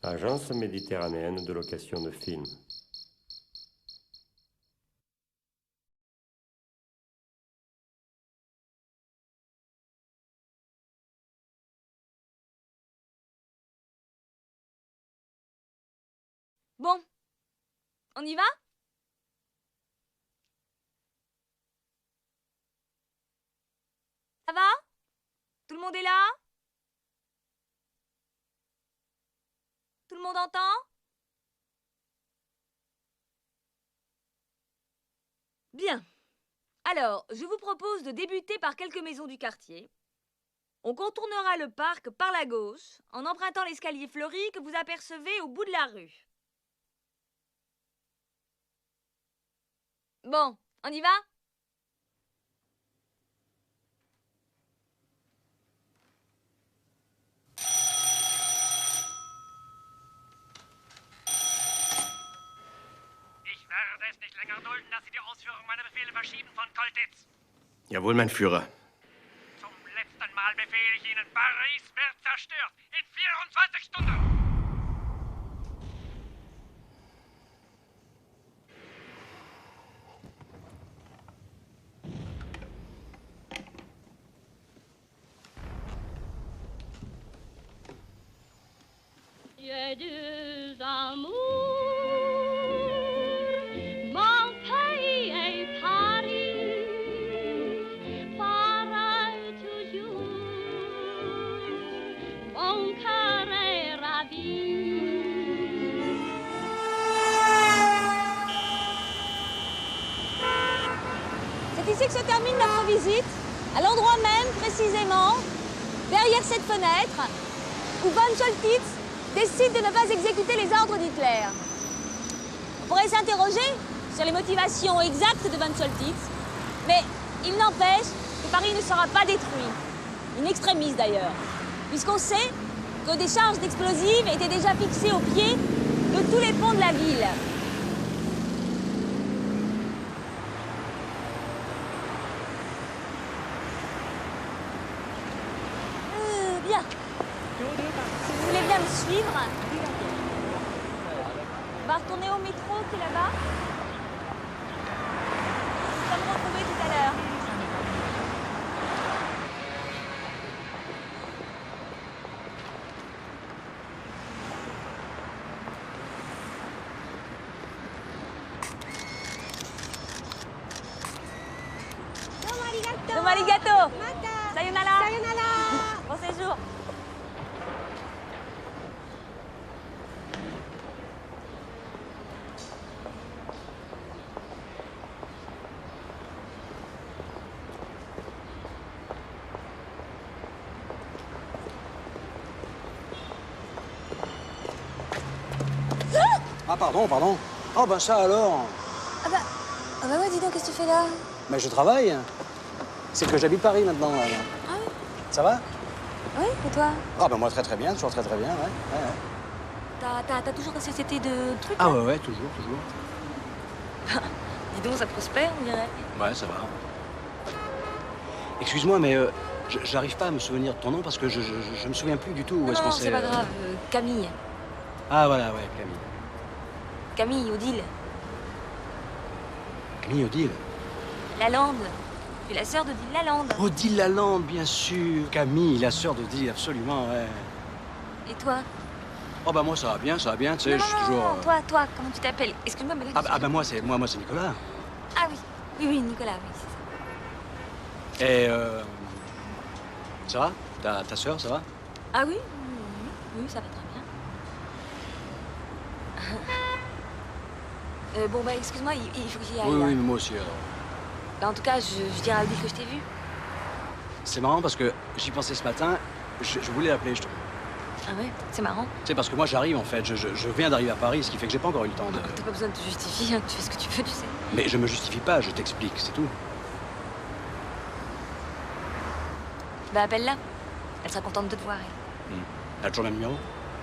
Agence méditerranéenne de location de films. Bon, on y va? Ça va? Tout le monde est là? Tout le monde entend? Bien. Alors, je vous propose de débuter par quelques maisons du quartier. On contournera le parc par la gauche, en empruntant l'escalier fleuri que vous apercevez au bout de la rue. Bon, on y va? Ich werde es nicht länger dulden, dass Sie die Ausführung meiner Befehle verschieben von Koltitz. Jawohl, mein Führer. Zum letzten Mal befehle ich Ihnen, Paris wird zerstört. In 24 Stunden. J'ai deux amours, mon pays est Paris, pareil toujours, mon cœur est ravi. C'est ici que se termine notre visite, à l'endroit même, précisément, derrière cette fenêtre, où von Choltitz décide de ne pas exécuter les ordres d'Hitler. On pourrait s'interroger sur les motivations exactes de von Choltitz, mais il n'empêche que Paris ne sera pas détruit, in extremis d'ailleurs, puisqu'on sait que des charges d'explosifs étaient déjà fixées au pied de tous les ponts de la ville. Bien. Si vous voulez bien me suivre, on va retourner au métro qui est là-bas. On va me retrouver tout à l'heure. Domo arigato. Sayonara. Bon séjour. Ah pardon. Oh ben ça alors. Ah bah ouais, dis donc, qu'est-ce que tu fais là? Ben je travaille. C'est que j'habite Paris maintenant. Là. Ah oui? Ça va? Oui, et toi? Ah ben moi très bien, toujours très bien, ouais. T'as toujours ta société de trucs? Ah là? ouais, toujours. Dis donc, ça prospère, on dirait. Ouais, ça va. Excuse-moi, mais j'arrive pas à me souvenir de ton nom parce que je me souviens plus du tout où est-ce qu'on Non, s'est... c'est pas grave. Camille. Ah voilà, ouais, Camille. Camille, Odile. Camille Odile. Lalande. Tu es la sœur d'Odile Lalande. Odile Lalande, bien sûr. Camille, la sœur d'Odile, absolument, ouais. Et toi? Oh bah moi ça va bien, tu sais, Non, je suis non, toujours... non, toi, comment tu t'appelles? Excuse-moi, mais là... Ah bah moi c'est Nicolas. Ah oui, Nicolas, oui, c'est ça. Et ça va? Ta sœur, ça va? Ah oui, oui, ça va très bien. Bon, bah, excuse-moi, il faut que j'y aille, là. Oui, mais moi aussi alors. Bah, en tout cas, je dirai à Odile que je t'ai vu. C'est marrant parce que j'y pensais ce matin, je voulais l'appeler justement. Ah ouais, c'est marrant. Tu sais, parce que moi j'arrive en fait, je viens d'arriver à Paris, ce qui fait que j'ai pas encore eu le temps de... T'as pas besoin de te justifier, hein, tu fais ce que tu veux, tu sais. Mais je me justifie pas, je t'explique, c'est tout. Bah, appelle-la. Elle sera contente de te voir, elle. Elle a toujours le même numéro?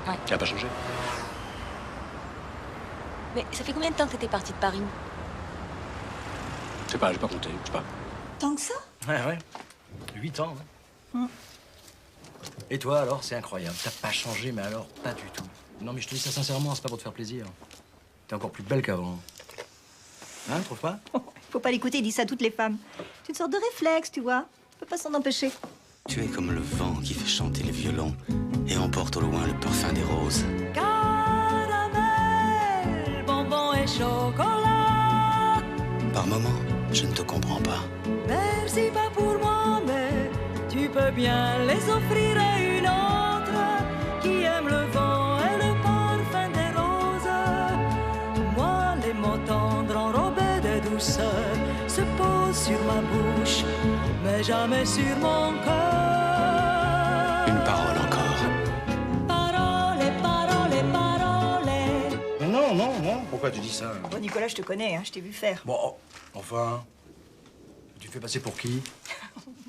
Ouais. Qui a pas changé? Mais ça fait combien de temps que t'étais partie de Paris? Je sais pas, j'ai pas compté, je sais pas. Tant que ça? Ouais. 8 ans, ouais. Et toi, alors, c'est incroyable. T'as pas changé, mais alors, pas du tout. Non, mais je te dis ça sincèrement, c'est pas pour te faire plaisir. T'es encore plus belle qu'avant. Hein, trouve pas? Faut pas l'écouter, il dit ça à toutes les femmes. C'est une sorte de réflexe, tu vois. On peut pas s'en empêcher. Tu es comme le vent qui fait chanter les violons et emporte au loin le parfum des roses. Caramel, bonbons et chocolat. Par moments, je ne te comprends pas. Merci pas pour moi, mais tu peux bien les offrir à une autre qui aime le vent et le parfum des roses. Moi, les mots tendres enrobés de douceur se posent sur ma bouche, mais jamais sur mon cœur. Une parole encore. Parole, parole, parole. Non, non, non. Pourquoi tu dis ça? Bon, Nicolas, je te connais, hein, je t'ai vu faire. Bon, enfin... Tu fais passer pour qui?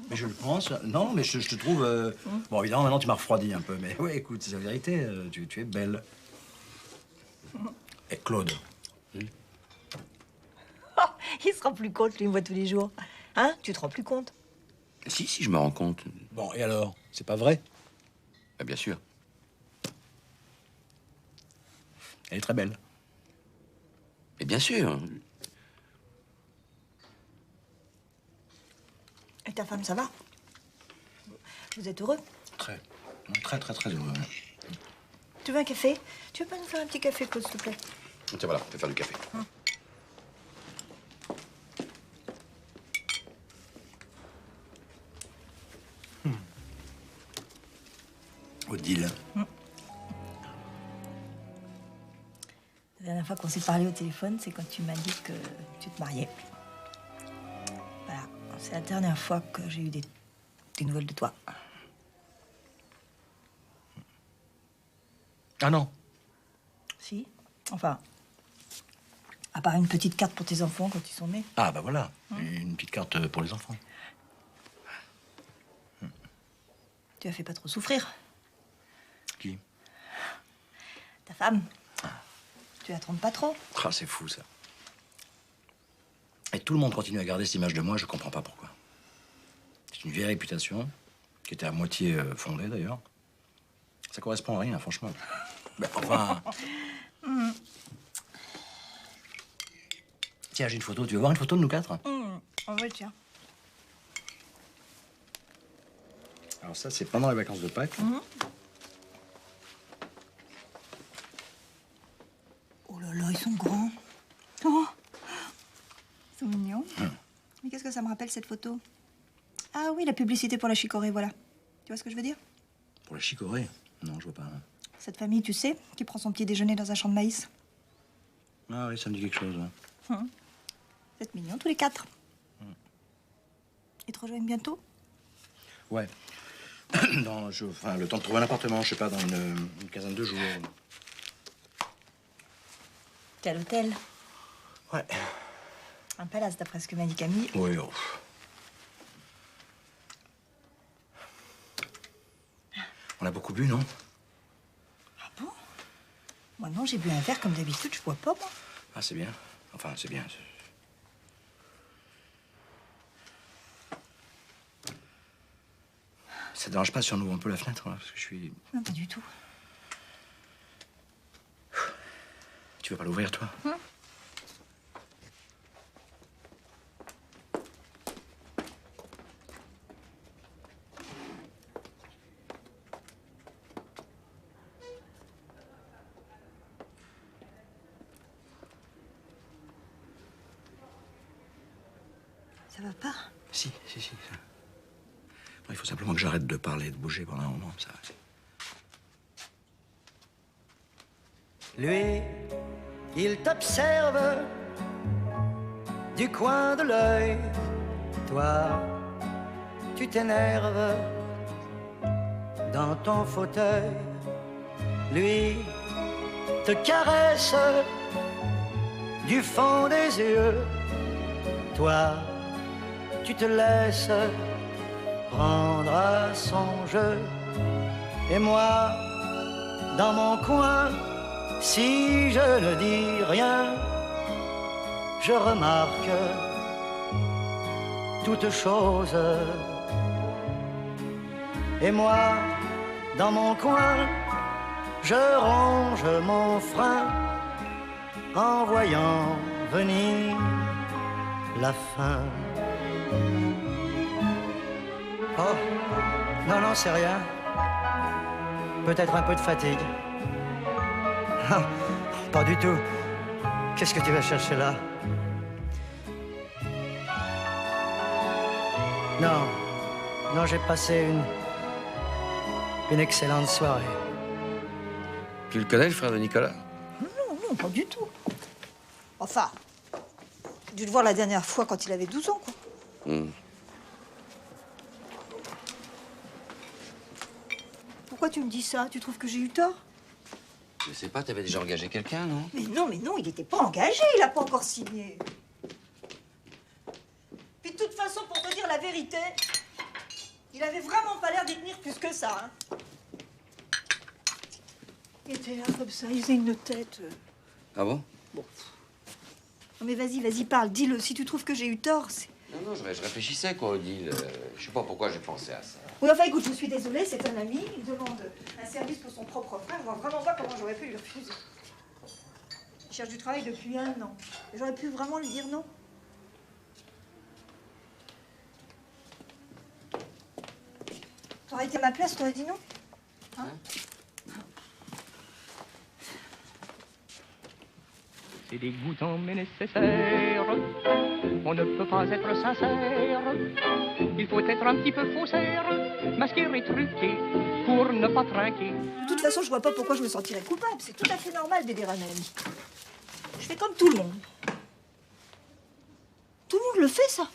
Mais je le pense. Non, mais je te trouve... Bon, évidemment, maintenant, tu m'as refroidi un peu. Mais oui, écoute, c'est la vérité. Tu es belle. Et Claude? Oh, il se rend plus compte, lui, il me voit tous les jours. Hein? Tu te rends plus compte? Si, je me rends compte. Bon, et alors? C'est pas vrai? Bien sûr. Elle est très belle. Et bien sûr. Et ta femme, ça va? Vous êtes heureux? Très, très, très, très heureux. Tu veux un café? Tu veux pas nous faire un petit café, Claude, s'il te plaît? Tiens, voilà, je vais faire du café. Odile. La dernière fois qu'on s'est parlé au téléphone, c'est quand tu m'as dit que tu te mariais. Voilà, c'est la dernière fois que j'ai eu des nouvelles de toi. Ah non? Si. Enfin, à part une petite carte pour tes enfants quand ils sont nés. Ah, bah voilà. Une petite carte pour les enfants. Tu as fait pas trop souffrir. Qui? Ta femme. Tu la trompes pas trop. Ah, c'est fou, ça. Et tout le monde continue à garder cette image de moi, je comprends pas pourquoi. C'est une vieille réputation, qui était à moitié fondée, d'ailleurs. Ça correspond à rien, franchement. Ben, enfin... Tiens, j'ai une photo. Tu veux voir une photo de nous quatre? En vrai, tiens. Alors ça, c'est pendant les vacances de Pâques. Oh là là, ils sont grands. Oh, ils sont mignons. Mais qu'est-ce que ça me rappelle, cette photo? Ah oui, la publicité pour la chicorée, voilà. Tu vois ce que je veux dire? Pour la chicorée? Non, je vois pas. Cette famille, tu sais, qui prend son petit déjeuner dans un champ de maïs. Ah oui, ça me dit quelque chose, ouais. Vous êtes mignons, tous les quatre. Ils te rejoignent bientôt? Ouais. Enfin, le temps de trouver un appartement, je sais pas, dans une quinzaine de jours. T'es à l'hôtel. Ouais. Un palace, d'après ce que m'a dit Camille. Oui, oh. On a beaucoup bu, non? Ah bon? Moi non, j'ai bu un verre comme d'habitude, je bois pas, moi. Ah, c'est bien. Enfin, c'est bien. Ça te dérange pas si on ouvre un peu la fenêtre, là, parce que je suis... Non, pas du tout. Tu veux pas l'ouvrir, toi? Ça va pas? Si. Bon, il faut simplement que j'arrête de parler, de bouger pendant un moment, ça. Lui, il t'observe du coin de l'œil. Toi, tu t'énerves dans ton fauteuil. Lui te caresse du fond des yeux. Toi, tu te laisses prendre à son jeu. Et moi, dans mon coin, si je ne dis rien, je remarque toutes choses. Et moi, dans mon coin, je ronge mon frein en voyant venir la fin. Oh, non, non, c'est rien. Peut-être un peu de fatigue. Ah, pas du tout. Qu'est-ce que tu vas chercher là? Non, non, j'ai passé une excellente soirée. Tu le connais, le frère de Nicolas? Non, non, pas du tout. Enfin, j'ai dû le voir la dernière fois quand il avait 12 ans, quoi. Pourquoi tu me dis ça? Tu trouves que j'ai eu tort? Je sais pas, t'avais déjà engagé quelqu'un, non? Mais non, il n'était pas engagé, il n'a pas encore signé. Puis de toute façon, pour te dire la vérité, il avait vraiment pas l'air d'y tenir plus que ça, hein. Il était là comme ça, il faisait une tête. Ah bon? Bon. Non mais vas-y, parle, dis-le. Si tu trouves que j'ai eu tort, c'est... Non, je réfléchissais, quoi, Odile. Je sais pas pourquoi j'ai pensé à ça. Oui, enfin, écoute, je suis désolée, c'est un ami, il demande un service pour son propre frère. Je vois vraiment pas comment j'aurais pu lui refuser. Il cherche du travail depuis 1 an. J'aurais pu vraiment lui dire non. T'aurais été à ma place, t'aurais dit non? Hein? C'est dégoûtant mais nécessaire. On ne peut pas être sincère. Il faut être un petit peu faussaire, masquer et truquer pour ne pas trinquer. De toute façon, je vois pas pourquoi je me sentirais coupable. C'est tout à fait normal d'aider un ami. Je fais comme tout le monde. Tout le monde le fait, ça.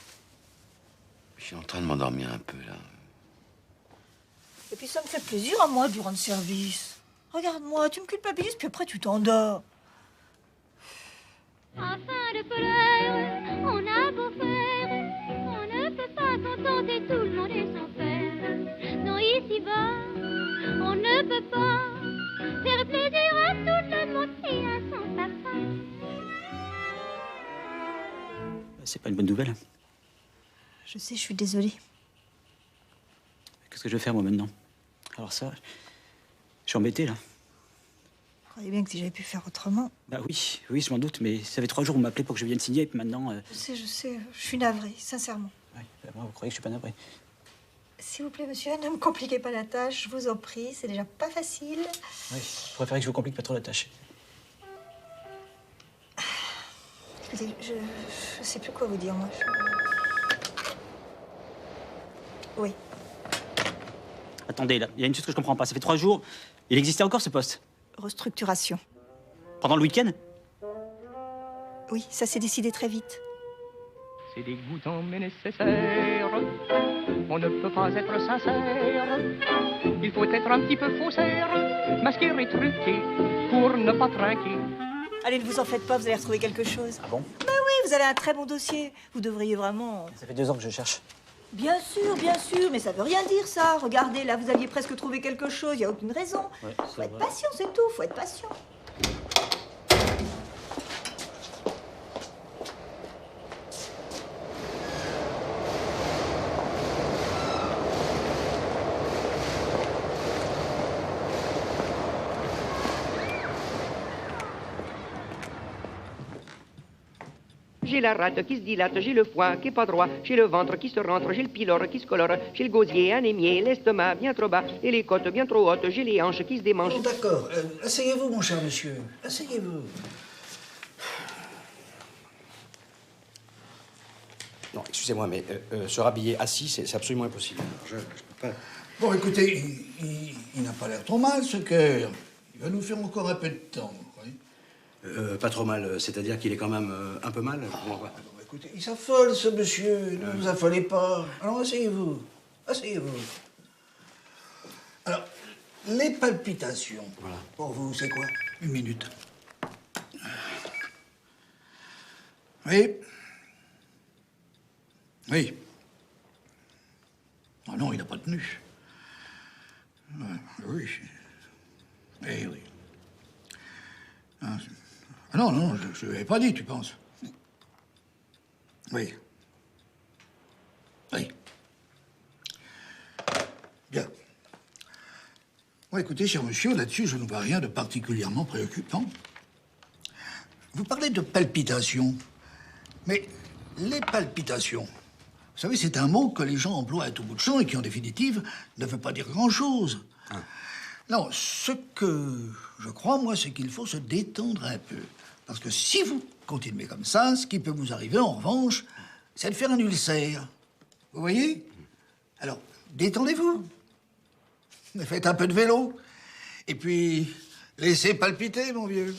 Je suis en train de m'endormir un peu, là. Et puis ça me fait plaisir à moi de lui rendre service. Regarde-moi, tu me culpabilises, puis après tu t'endors. Afin de pleurer, on a beau faire, on ne peut pas contenter tout le monde et son père. Non, ici-bas, on ne peut pas faire plaisir à tout le monde et à son papa. C'est pas une bonne nouvelle. Je sais, je suis désolée. Qu'est-ce que je vais faire, moi, maintenant? Alors ça, je suis embêté, là. Je croyais bien que si j'avais pu faire autrement. Bah oui, je m'en doute, mais ça fait 3 jours que vous m'appelez pour que je vienne signer, et puis maintenant... Je sais, je suis navrée, sincèrement. Ouais, moi, vous croyez que je suis pas navré? S'il vous plaît, monsieur, ne me compliquez pas la tâche, je vous en prie, c'est déjà pas facile. Oui, je préférais que je vous complique pas trop la tâche. Écoutez, je sais plus quoi vous dire, moi. Oui. Attendez, là, il y a une chose que je comprends pas. Ça fait 3 jours, il existait encore, ce poste? Restructuration. Pendant le week-end? Oui, ça s'est décidé très vite. C'est dégoûtant mais nécessaire. On ne peut pas être sincère. Il faut être un petit peu faussaire, masquer et truquer pour ne pas trinquer. Allez, ne vous en faites pas, vous allez retrouver quelque chose. Ah bon? Bah oui, vous avez un très bon dossier. Vous devriez vraiment... Ça fait 2 ans que je cherche. Bien sûr, mais ça veut rien dire, ça. Regardez, là, vous aviez presque trouvé quelque chose, il n'y a aucune raison. Ouais, Faut être patient, c'est tout, faut être patient. J'ai la rate qui se dilate, j'ai le foie qui est pas droit, j'ai le ventre qui se rentre, j'ai le pylore qui se colore, j'ai le gosier anémié, l'estomac bien trop bas et les côtes bien trop hautes, j'ai les hanches qui se démanchent. Bon, d'accord. Asseyez-vous, mon cher monsieur. Asseyez-vous. Non, excusez-moi, mais se rhabiller assis, c'est absolument impossible. Je peux pas... Bon, écoutez, il n'a pas l'air trop mal, ce cœur. Il va nous faire encore un peu de temps, vous croyez? Pas trop mal, c'est-à-dire qu'il est quand même un peu mal. Écoutez, il s'affole, ce monsieur. Ne vous affolez pas. Alors, asseyez-vous. Asseyez-vous. Alors, les palpitations, voilà. Pour vous, c'est quoi? 1 minute. Oui. Oui. Ah non, il n'a pas tenu. Oui. Eh oui. Ah non, non, je ne l'avais pas dit, tu penses? Oui. Oui. Bien. Bon, écoutez, cher monsieur, là-dessus, je ne vois rien de particulièrement préoccupant. Vous parlez de palpitations. Mais les palpitations, vous savez, c'est un mot que les gens emploient à tout bout de champ et qui, en définitive, ne veut pas dire grand-chose. Non, ce que je crois, moi, c'est qu'il faut se détendre un peu. Parce que si vous continuez comme ça, ce qui peut vous arriver, en revanche, c'est de faire un ulcère. Vous voyez? Alors, détendez-vous. Faites un peu de vélo. Et puis, laissez palpiter, mon vieux.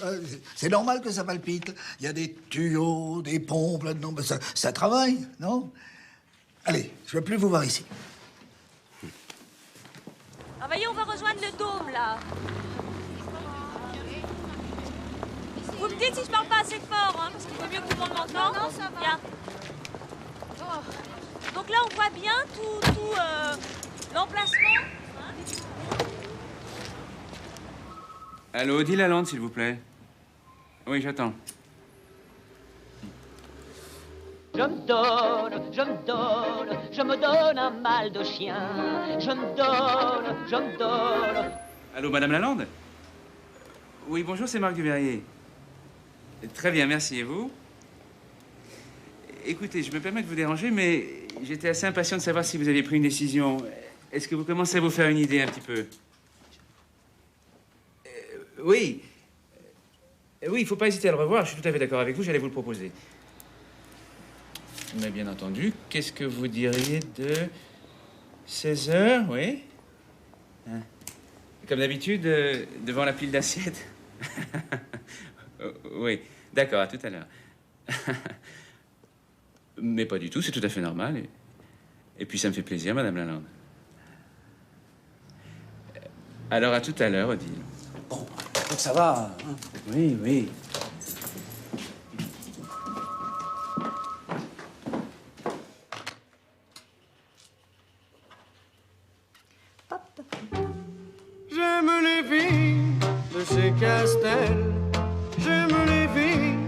C'est normal que ça palpite. Il y a des tuyaux, des pompes là-dedans. Ben ça travaille, non? Allez, je ne veux plus vous voir ici. Ah, voyez, on va rejoindre le dôme, là. Vous me dites si je parle pas assez fort, hein, parce qu'il vaut mieux que tout le monde m'entende. Non, ça va. Bien. Donc là, on voit bien tout l'emplacement. Allô, Odile Lalande, s'il vous plaît. Oui, j'attends. Je me donne un mal de chien. Je me donne. Allô, Madame Lalande? Oui, bonjour, c'est Marc Duverrier. Très bien, merci. Et vous? Écoutez, je me permets de vous déranger, mais j'étais assez impatient de savoir si vous aviez pris une décision. Est-ce que vous commencez à vous faire une idée un petit peu? Oui. Oui, il ne faut pas hésiter à le revoir. Je suis tout à fait d'accord avec vous, j'allais vous le proposer. Mais bien entendu, qu'est-ce que vous diriez de 16 h, oui? Hein? Comme d'habitude, devant la pile d'assiettes. Oui, d'accord, à tout à l'heure. Mais pas du tout, c'est tout à fait normal. Et puis ça me fait plaisir, Madame Lalande. Alors à tout à l'heure, Odile. Bon, donc ça va, hein? Oui, oui. J'aime les filles de chez Castel. J'aime les filles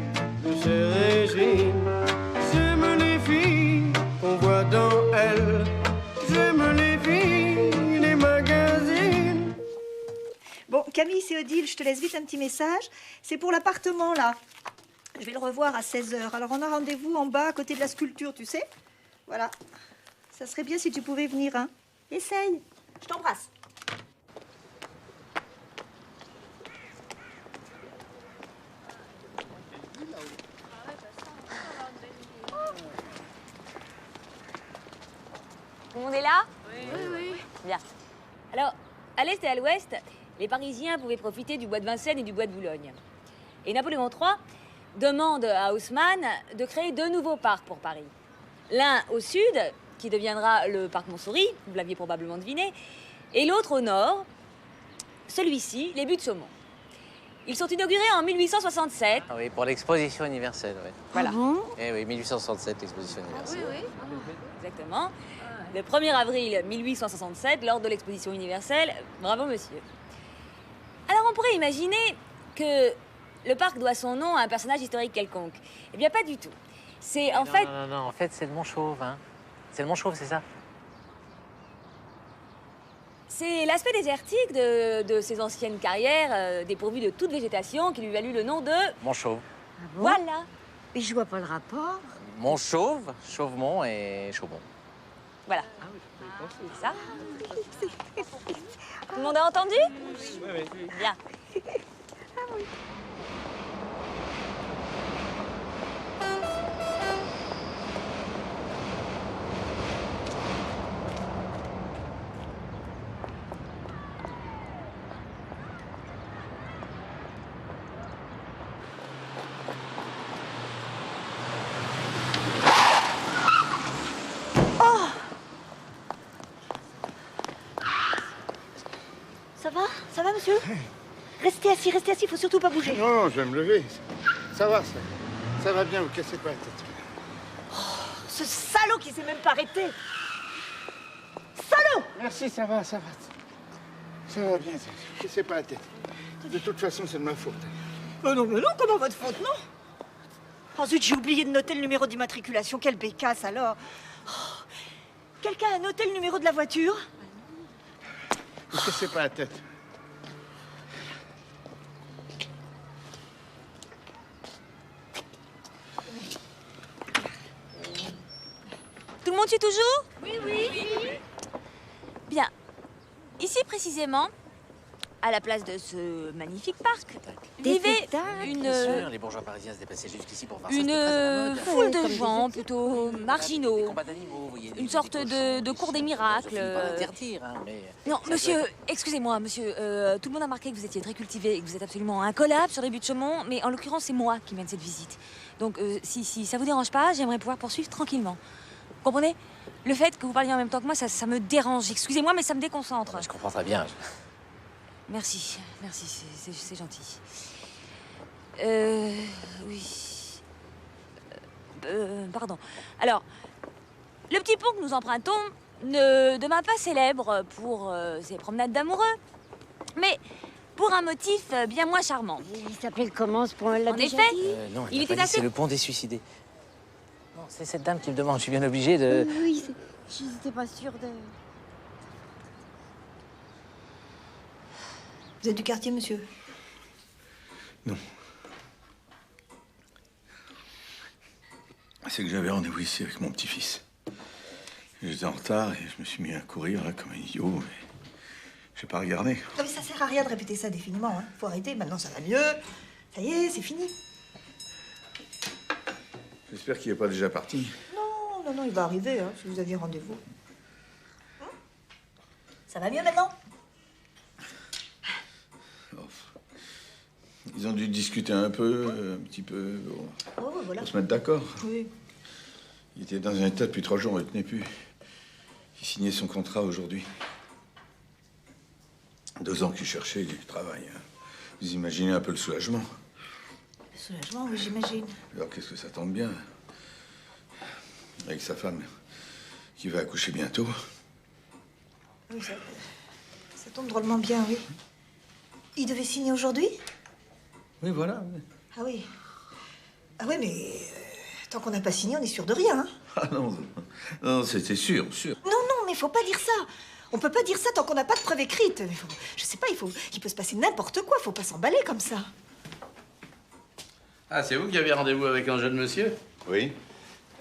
de chez Régine. J'aime les filles qu'on voit dans Elle. J'aime les filles des magazines. Bon, Camille, c'est Odile, je te laisse vite un petit message. C'est pour l'appartement, là. Je vais le revoir à 16 h. Alors, on a rendez-vous en bas, à côté de la sculpture, tu sais? Voilà. Ça serait bien si tu pouvais venir, hein? Essaye. Je t'embrasse. Tout le monde est là? Oui. Bien. Alors, à l'est et à l'ouest, les Parisiens pouvaient profiter du bois de Vincennes et du bois de Boulogne. Et Napoléon III demande à Haussmann de créer 2 nouveaux parcs pour Paris. L'un au sud, qui deviendra le parc Montsouris, vous l'aviez probablement deviné, et l'autre au nord, celui-ci, les Buttes Saumon. Ils sont inaugurés en 1867. Ah oui, pour l'exposition universelle, oui. Voilà. Eh oui, 1867, l'exposition universelle. Oui. Exactement. Le 1er avril 1867, lors de l'exposition universelle. Bravo, monsieur. Alors, on pourrait imaginer que le parc doit son nom à un personnage historique quelconque. Eh bien, pas du tout. C'est en fait... Non, en fait, c'est le Mont-Chauve, hein. C'est le Mont-Chauve, c'est ça? C'est l'aspect désertique de ses anciennes carrières, dépourvues de toute végétation, qui lui valut le nom de... Mont-Chauve. Ah bon? Voilà. Mais je vois pas le rapport. Mont-Chauve, Chauvemont et Chaumont. Voilà. C'est ça. Tout le monde a entendu? Oui. Bien. Ça va, monsieur? Restez assis, faut surtout pas bouger. Non, je vais me lever. Ça va, ça va bien, vous cassez pas la tête. Oh, ce salaud qui s'est même pas arrêté. Salaud! Merci, ça va. Ça va bien, vous cassez pas la tête. De toute façon, c'est de ma faute. Mais non, comment votre faute, non? Oh zut, j'ai oublié de noter le numéro d'immatriculation, quelle bécasse alors. Oh, quelqu'un a noté le numéro de la voiture? Vous cassez pas la tête. montes-tu toujours? Oui, oui. Bien. Ici, précisément, à la place de ce magnifique parc, vivait une... Bien sûr, les bourgeois parisiens se déplaçaient jusqu'ici pour voir ça. Une c'était très à la mode. foule de Comme des gens études, plutôt marginaux. des combats d'animaux, vous voyez, Une sorte de cours des miracles. Je finis par l'interdire, hein, mais... Non, ça monsieur, doit excusez-moi, monsieur. Tout le monde a remarqué que vous étiez très cultivé et que vous êtes absolument incollable sur les buts de Chaumont, mais en l'occurrence, c'est moi qui mène cette visite. Donc, si ça vous dérange pas, j'aimerais pouvoir poursuivre tranquillement. Vous comprenez? Le fait que vous parliez en même temps que moi, ça me dérange. Excusez-moi, mais ça me déconcentre. Je comprends très bien. Merci, merci, c'est gentil. Oui. Pardon. Alors, le petit pont que nous empruntons ne demeure pas célèbre pour ses promenades d'amoureux, mais pour un motif bien moins charmant. Il s'appelle comment ce pont? Elle l'a En déjà effet, dit? Non, il n'a était pas dit, assez... c'est le pont des suicidés. Non, c'est cette dame qui me demande. Je suis bien obligé de... Oui, je n'étais pas sûre de... Vous êtes du quartier, monsieur? Non. C'est que j'avais rendez-vous ici avec mon petit-fils. J'étais en retard et je me suis mis à courir là comme un idiot. Mais j'ai pas regardé. Non, mais ça sert à rien de répéter ça indéfiniment. Hein. Faut arrêter, maintenant ça va mieux. Ça y est, c'est fini. J'espère qu'il n'est pas déjà parti. Non, il va arriver, hein, si vous aviez rendez-vous. Hein? Ça va mieux maintenant? Ils ont dû discuter un petit peu, Voilà. pour se mettre d'accord. Oui. Il était dans un état depuis 3 jours, il ne tenait plus. Il signait son contrat aujourd'hui. 2 ans qu'il cherchait du travail. Hein. Vous imaginez un peu le soulagement. Le soulagement, oui, j'imagine. Alors qu'est-ce que ça tombe bien. Avec sa femme, qui va accoucher bientôt. Oui, ça tombe drôlement bien, oui. Il devait signer aujourd'hui? Oui, voilà. Ah oui. Ah oui, mais tant qu'on n'a pas signé, on est sûr de rien. Hein. Ah non, c'était sûr. Non, mais faut pas dire ça. On peut pas dire ça tant qu'on n'a pas de preuve écrite. Je sais pas, il peut se passer n'importe quoi. Faut pas s'emballer comme ça. Ah, c'est vous qui avez rendez-vous avec un jeune monsieur? Oui.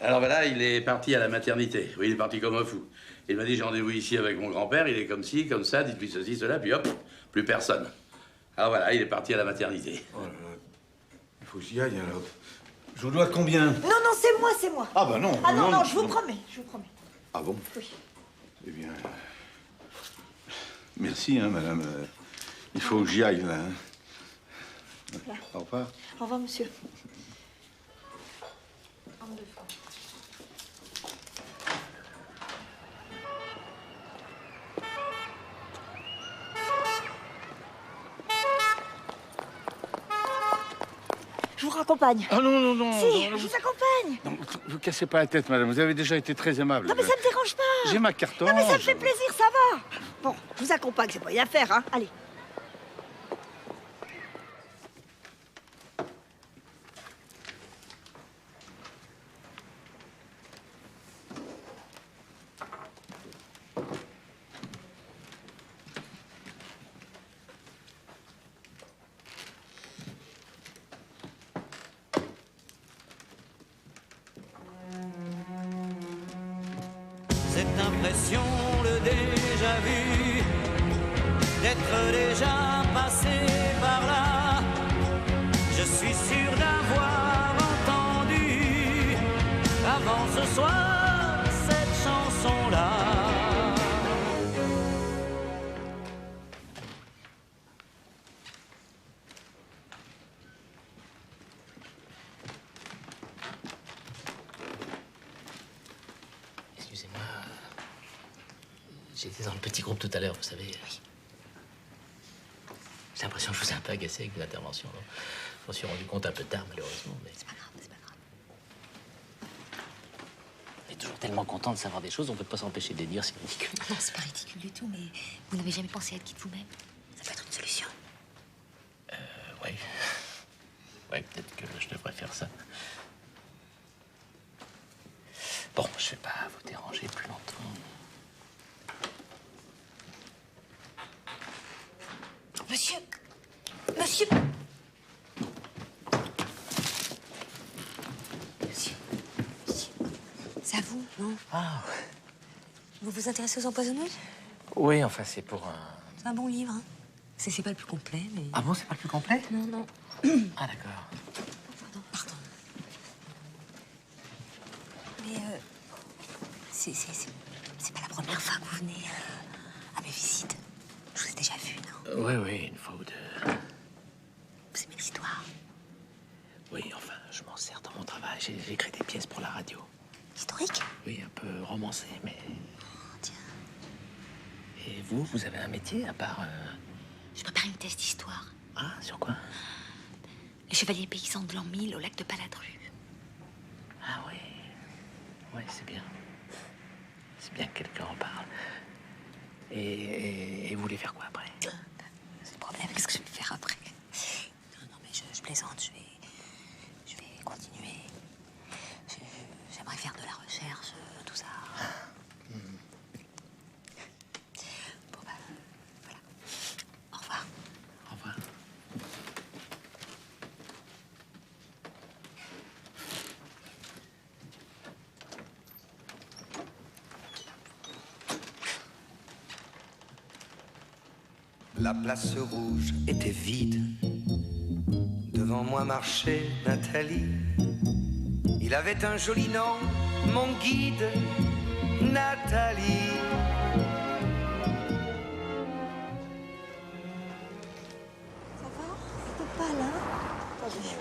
Alors voilà, il est parti à la maternité. Oui, il est parti comme un fou. Il m'a dit, j'ai rendez-vous ici avec mon grand-père, il est comme ci, comme ça, dites-lui ceci, cela, puis hop, plus personne. Alors voilà, il est parti à la maternité. Oh là là. Il faut que j'y aille alors. Je vous dois combien? Non, c'est moi. Ah bah non. Ah non, je vous promets. Ah bon? Oui. Eh bien... Merci, hein, madame. Il faut que j'y aille, là. Hein. Là. Au revoir. Au revoir, monsieur. Je vous raccompagne. Ah non. Si, je vous accompagne. Non, vous cassez pas la tête, madame. Vous avez déjà été très aimable. Non, mais ça me dérange pas. J'ai ma carte Non, mais ça me orange. fait plaisir, ça va. Bon, je vous accompagne, c'est pas rien à faire, hein. Allez. Cette impression, le déjà vu, d'être déjà passé par là. Je suis sûr d'avoir entendu avant ce soir cette chanson-là. Excusez-moi. J'étais dans le petit groupe tout à l'heure, vous savez. Oui. J'ai l'impression que je vous ai un peu agacé avec vos interventions. Je m'en suis rendu compte un peu tard, malheureusement. Mais... C'est pas grave. On est toujours tellement content de savoir des choses, on peut pas s'empêcher de les dire, c'est ridicule. Non, c'est pas ridicule du tout, mais vous n'avez jamais pensé à être quitte vous-même? Ça peut être une solution. Oui. Ouais, peut-être que je devrais faire ça. Bon, je vais pas vous déranger plus longtemps. Monsieur, c'est à vous. Non. Ah, Vous vous intéressez aux empoisonneuses? oui, enfin, c'est pour un... C'est un bon livre, hein. C'est pas le plus complet, mais... Ah bon, c'est pas le plus complet? Non, non. Ah, d'accord. Pardon. Mais c'est pas la première fois que vous venez à mes visites. Je vous ai déjà vu, non? Oui, une fois ou deux. Vous aimez l'histoire? Oui, enfin, je m'en sers dans mon travail. J'ai écrit des pièces pour la radio. Historique? Oui, un peu romancé, mais... Oh, tiens. Et vous avez un métier à part... Je prépare une thèse d'histoire. Ah, sur quoi? Les chevaliers paysans de l'an 1000 au lac de Paladru. Ah oui. Oui, c'est bien. C'est bien que quelqu'un en parle. Et vous voulez faire quoi après? C'est le problème. Qu'est-ce que je vais faire après? Non, mais je plaisante. Je vais continuer. J'aimerais faire de la recherche, tout ça. Bon, bah, voilà. Au revoir. Au revoir. La place rouge était vide. Devant moi marchait Nathalie. Il avait un joli nom, mon guide, Nathalie. Ça va? Un peu pâle, hein? Attendez.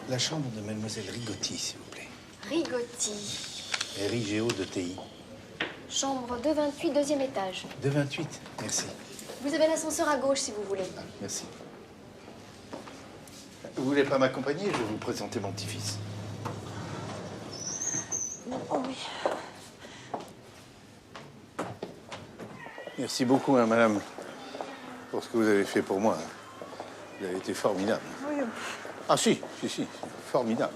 La chambre de mademoiselle Rigotti, s'il vous plaît. Rigotti. R-I-G-O-T-I. Chambre 228, deuxième étage. 228, merci. Vous avez l'ascenseur à gauche si vous voulez. Merci. Vous voulez pas m'accompagner? Je vais vous présenter mon petit-fils. Oh oui. Merci beaucoup, hein, madame, pour ce que vous avez fait pour moi. Vous avez été formidable. Oui. Ah si, formidable.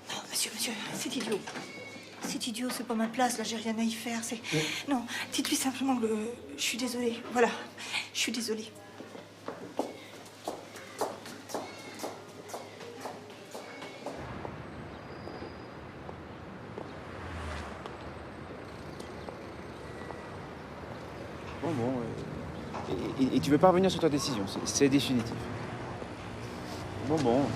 Non, monsieur, c'est idiot. C'est idiot, c'est pas ma place, là, j'ai rien à y faire. Non, dites-lui simplement que je suis désolée. Voilà, je suis désolée. Et tu veux pas revenir sur ta décision, c'est définitif. Bon.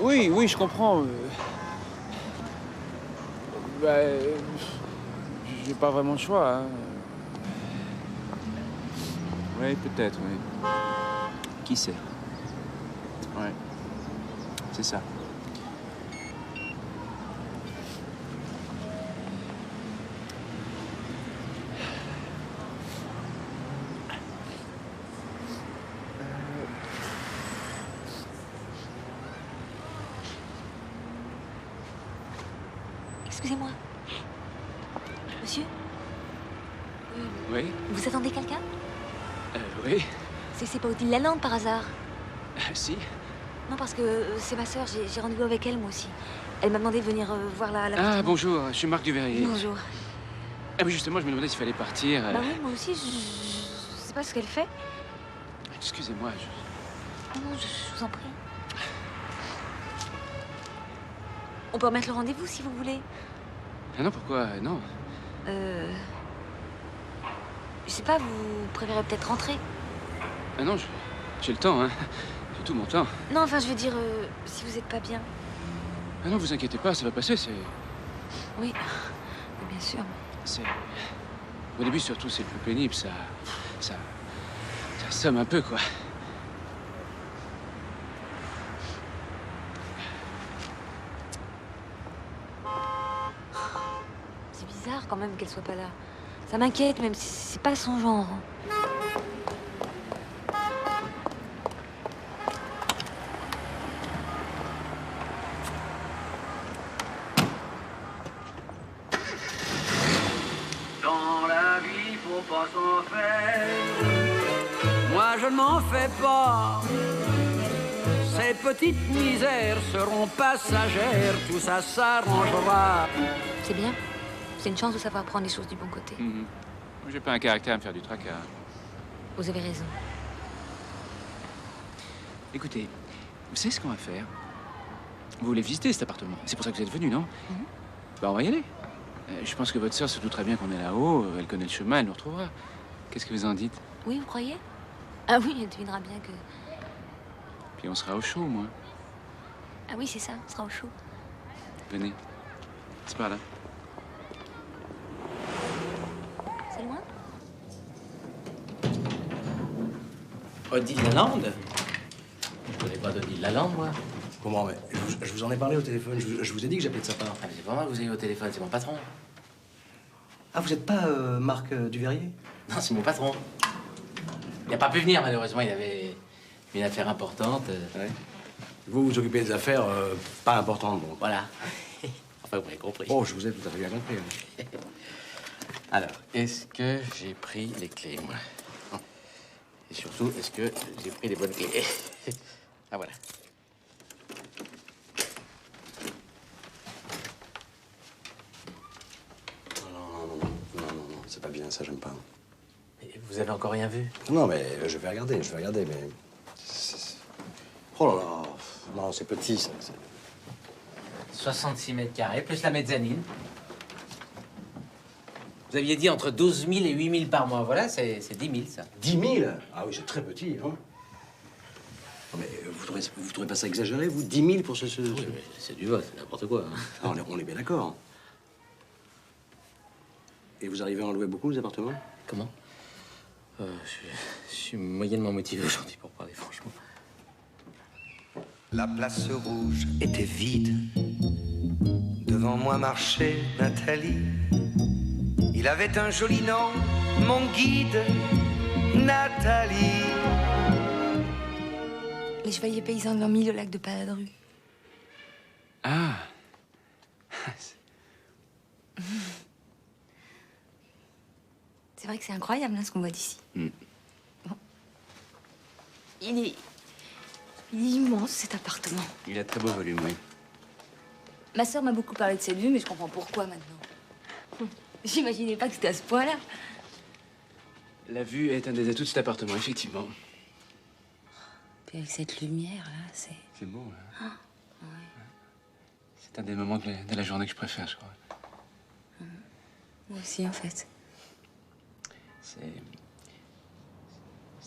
Oui, je comprends. J'ai pas vraiment de choix. Hein. Oui, peut-être, oui. Qui sait? Ouais, c'est ça. Excusez-moi. Monsieur? Oui? Vous attendez quelqu'un? Oui. C'est pas Odile Lalande par hasard? Si. Non, parce que c'est ma sœur, j'ai rendez-vous avec elle, moi aussi. Elle m'a demandé de venir voir la Ah, bonjour, je suis Marc Duverrier. Bonjour. Ah oui, justement, je me demandais s'il fallait partir. Bah oui, moi aussi, je sais pas ce qu'elle fait. Excusez-moi, Non, je vous en prie. On peut remettre le rendez-vous si vous voulez. Ah non, pourquoi? Non. Je sais pas, vous préférez peut-être rentrer? Ah non, j'ai le temps, hein. J'ai tout mon temps. Non, enfin, je veux dire, si vous êtes pas bien. Ah non, vous inquiétez pas, ça va passer, c'est... Oui, bien sûr. C'est... Au début, surtout, c'est le plus pénible, ça somme un peu, quoi. C'est bizarre, quand même, qu'elle soit pas là. Ça m'inquiète, même si c'est pas son genre. Dans la vie, faut pas s'en faire. Moi, je ne m'en fais pas. C'est petites misères seront passagères, tout ça s'arrangera. C'est bien. C'est une chance de savoir prendre les choses du bon côté. J'ai pas un caractère à me faire du tracas. Vous avez raison. Écoutez, vous savez ce qu'on va faire? Vous voulez visiter cet appartement? C'est pour ça que vous êtes venu, non? Bah, on va y aller. Je pense que votre sœur se doutera bien qu'on est là-haut. Elle connaît le chemin, elle nous retrouvera. Qu'est-ce que vous en dites? Oui, vous croyez? Ah oui, elle devinera bien que... Puis on sera au chaud, moi. Ah oui, c'est ça, on sera au chaud. Venez. C'est par là. C'est loin? Odile Lalande? Je connais pas d'Odile Lalande, moi. Comment, mais je vous en ai parlé au téléphone. Je vous ai dit que j'appelais de sa part. Ah, mais c'est pas moi que vous avez au téléphone, c'est mon patron. Ah, vous n'êtes pas Marc Duverier? Non, c'est mon patron. Il n'a pas pu venir, malheureusement. Il avait une affaire importante. Ouais. Vous vous occupez des affaires pas importantes, bon. Voilà. Enfin, vous avez compris. Oh, je vous ai tout à fait bien compris. Oui. Alors, est-ce que j'ai pris les clés, moi? Et surtout, est-ce que j'ai pris les bonnes clés? Ah, voilà. Non, c'est pas bien, ça, j'aime pas. Mais vous avez encore rien vu? Non, mais je vais regarder, mais... Oh là là, non, c'est petit, ça. 66 mètres carrés, plus la mezzanine. Vous aviez dit entre 12 000 et 8 000 par mois. Voilà, c'est 10 000, ça. 10 000? Ah oui, c'est très petit, hein. Non, mais vous trouvez pas ça exagéré, vous? 10 000 pour ce... Oui, mais c'est du vote, c'est n'importe quoi. Hein. Ah, on est bien d'accord. Et vous arrivez à en louer beaucoup, les appartements? Comment? Je suis moyennement motivé aujourd'hui, pour parler franchement. La place rouge était vide. Devant moi marchait Nathalie. Il avait un joli nom, mon guide, Nathalie. Les chevaliers paysans l'ont mis au lac de Paladru. Ah. C'est vrai que c'est incroyable, hein, ce qu'on voit d'ici. Bon. Il est immense, cet appartement. Il a très beau volume, oui. Ma sœur m'a beaucoup parlé de cette vue, mais je comprends pourquoi maintenant. J'imaginais pas que c'était à ce point-là. La vue est un des atouts de cet appartement, effectivement. Puis avec cette lumière, là, c'est... C'est beau, là. Ah, ouais. C'est un des moments de la journée que je préfère, je crois. Moi aussi, en fait. C'est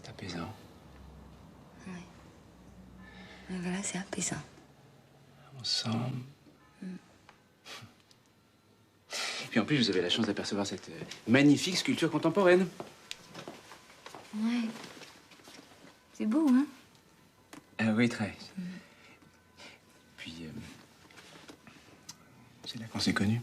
apaisant. Ouais. Et voilà, c'est apaisant. On sent... Puis en plus, vous avez la chance d'apercevoir cette magnifique sculpture contemporaine. Ouais. C'est beau, hein? Ah oui, très. Puis, c'est là qu'on s'est connus.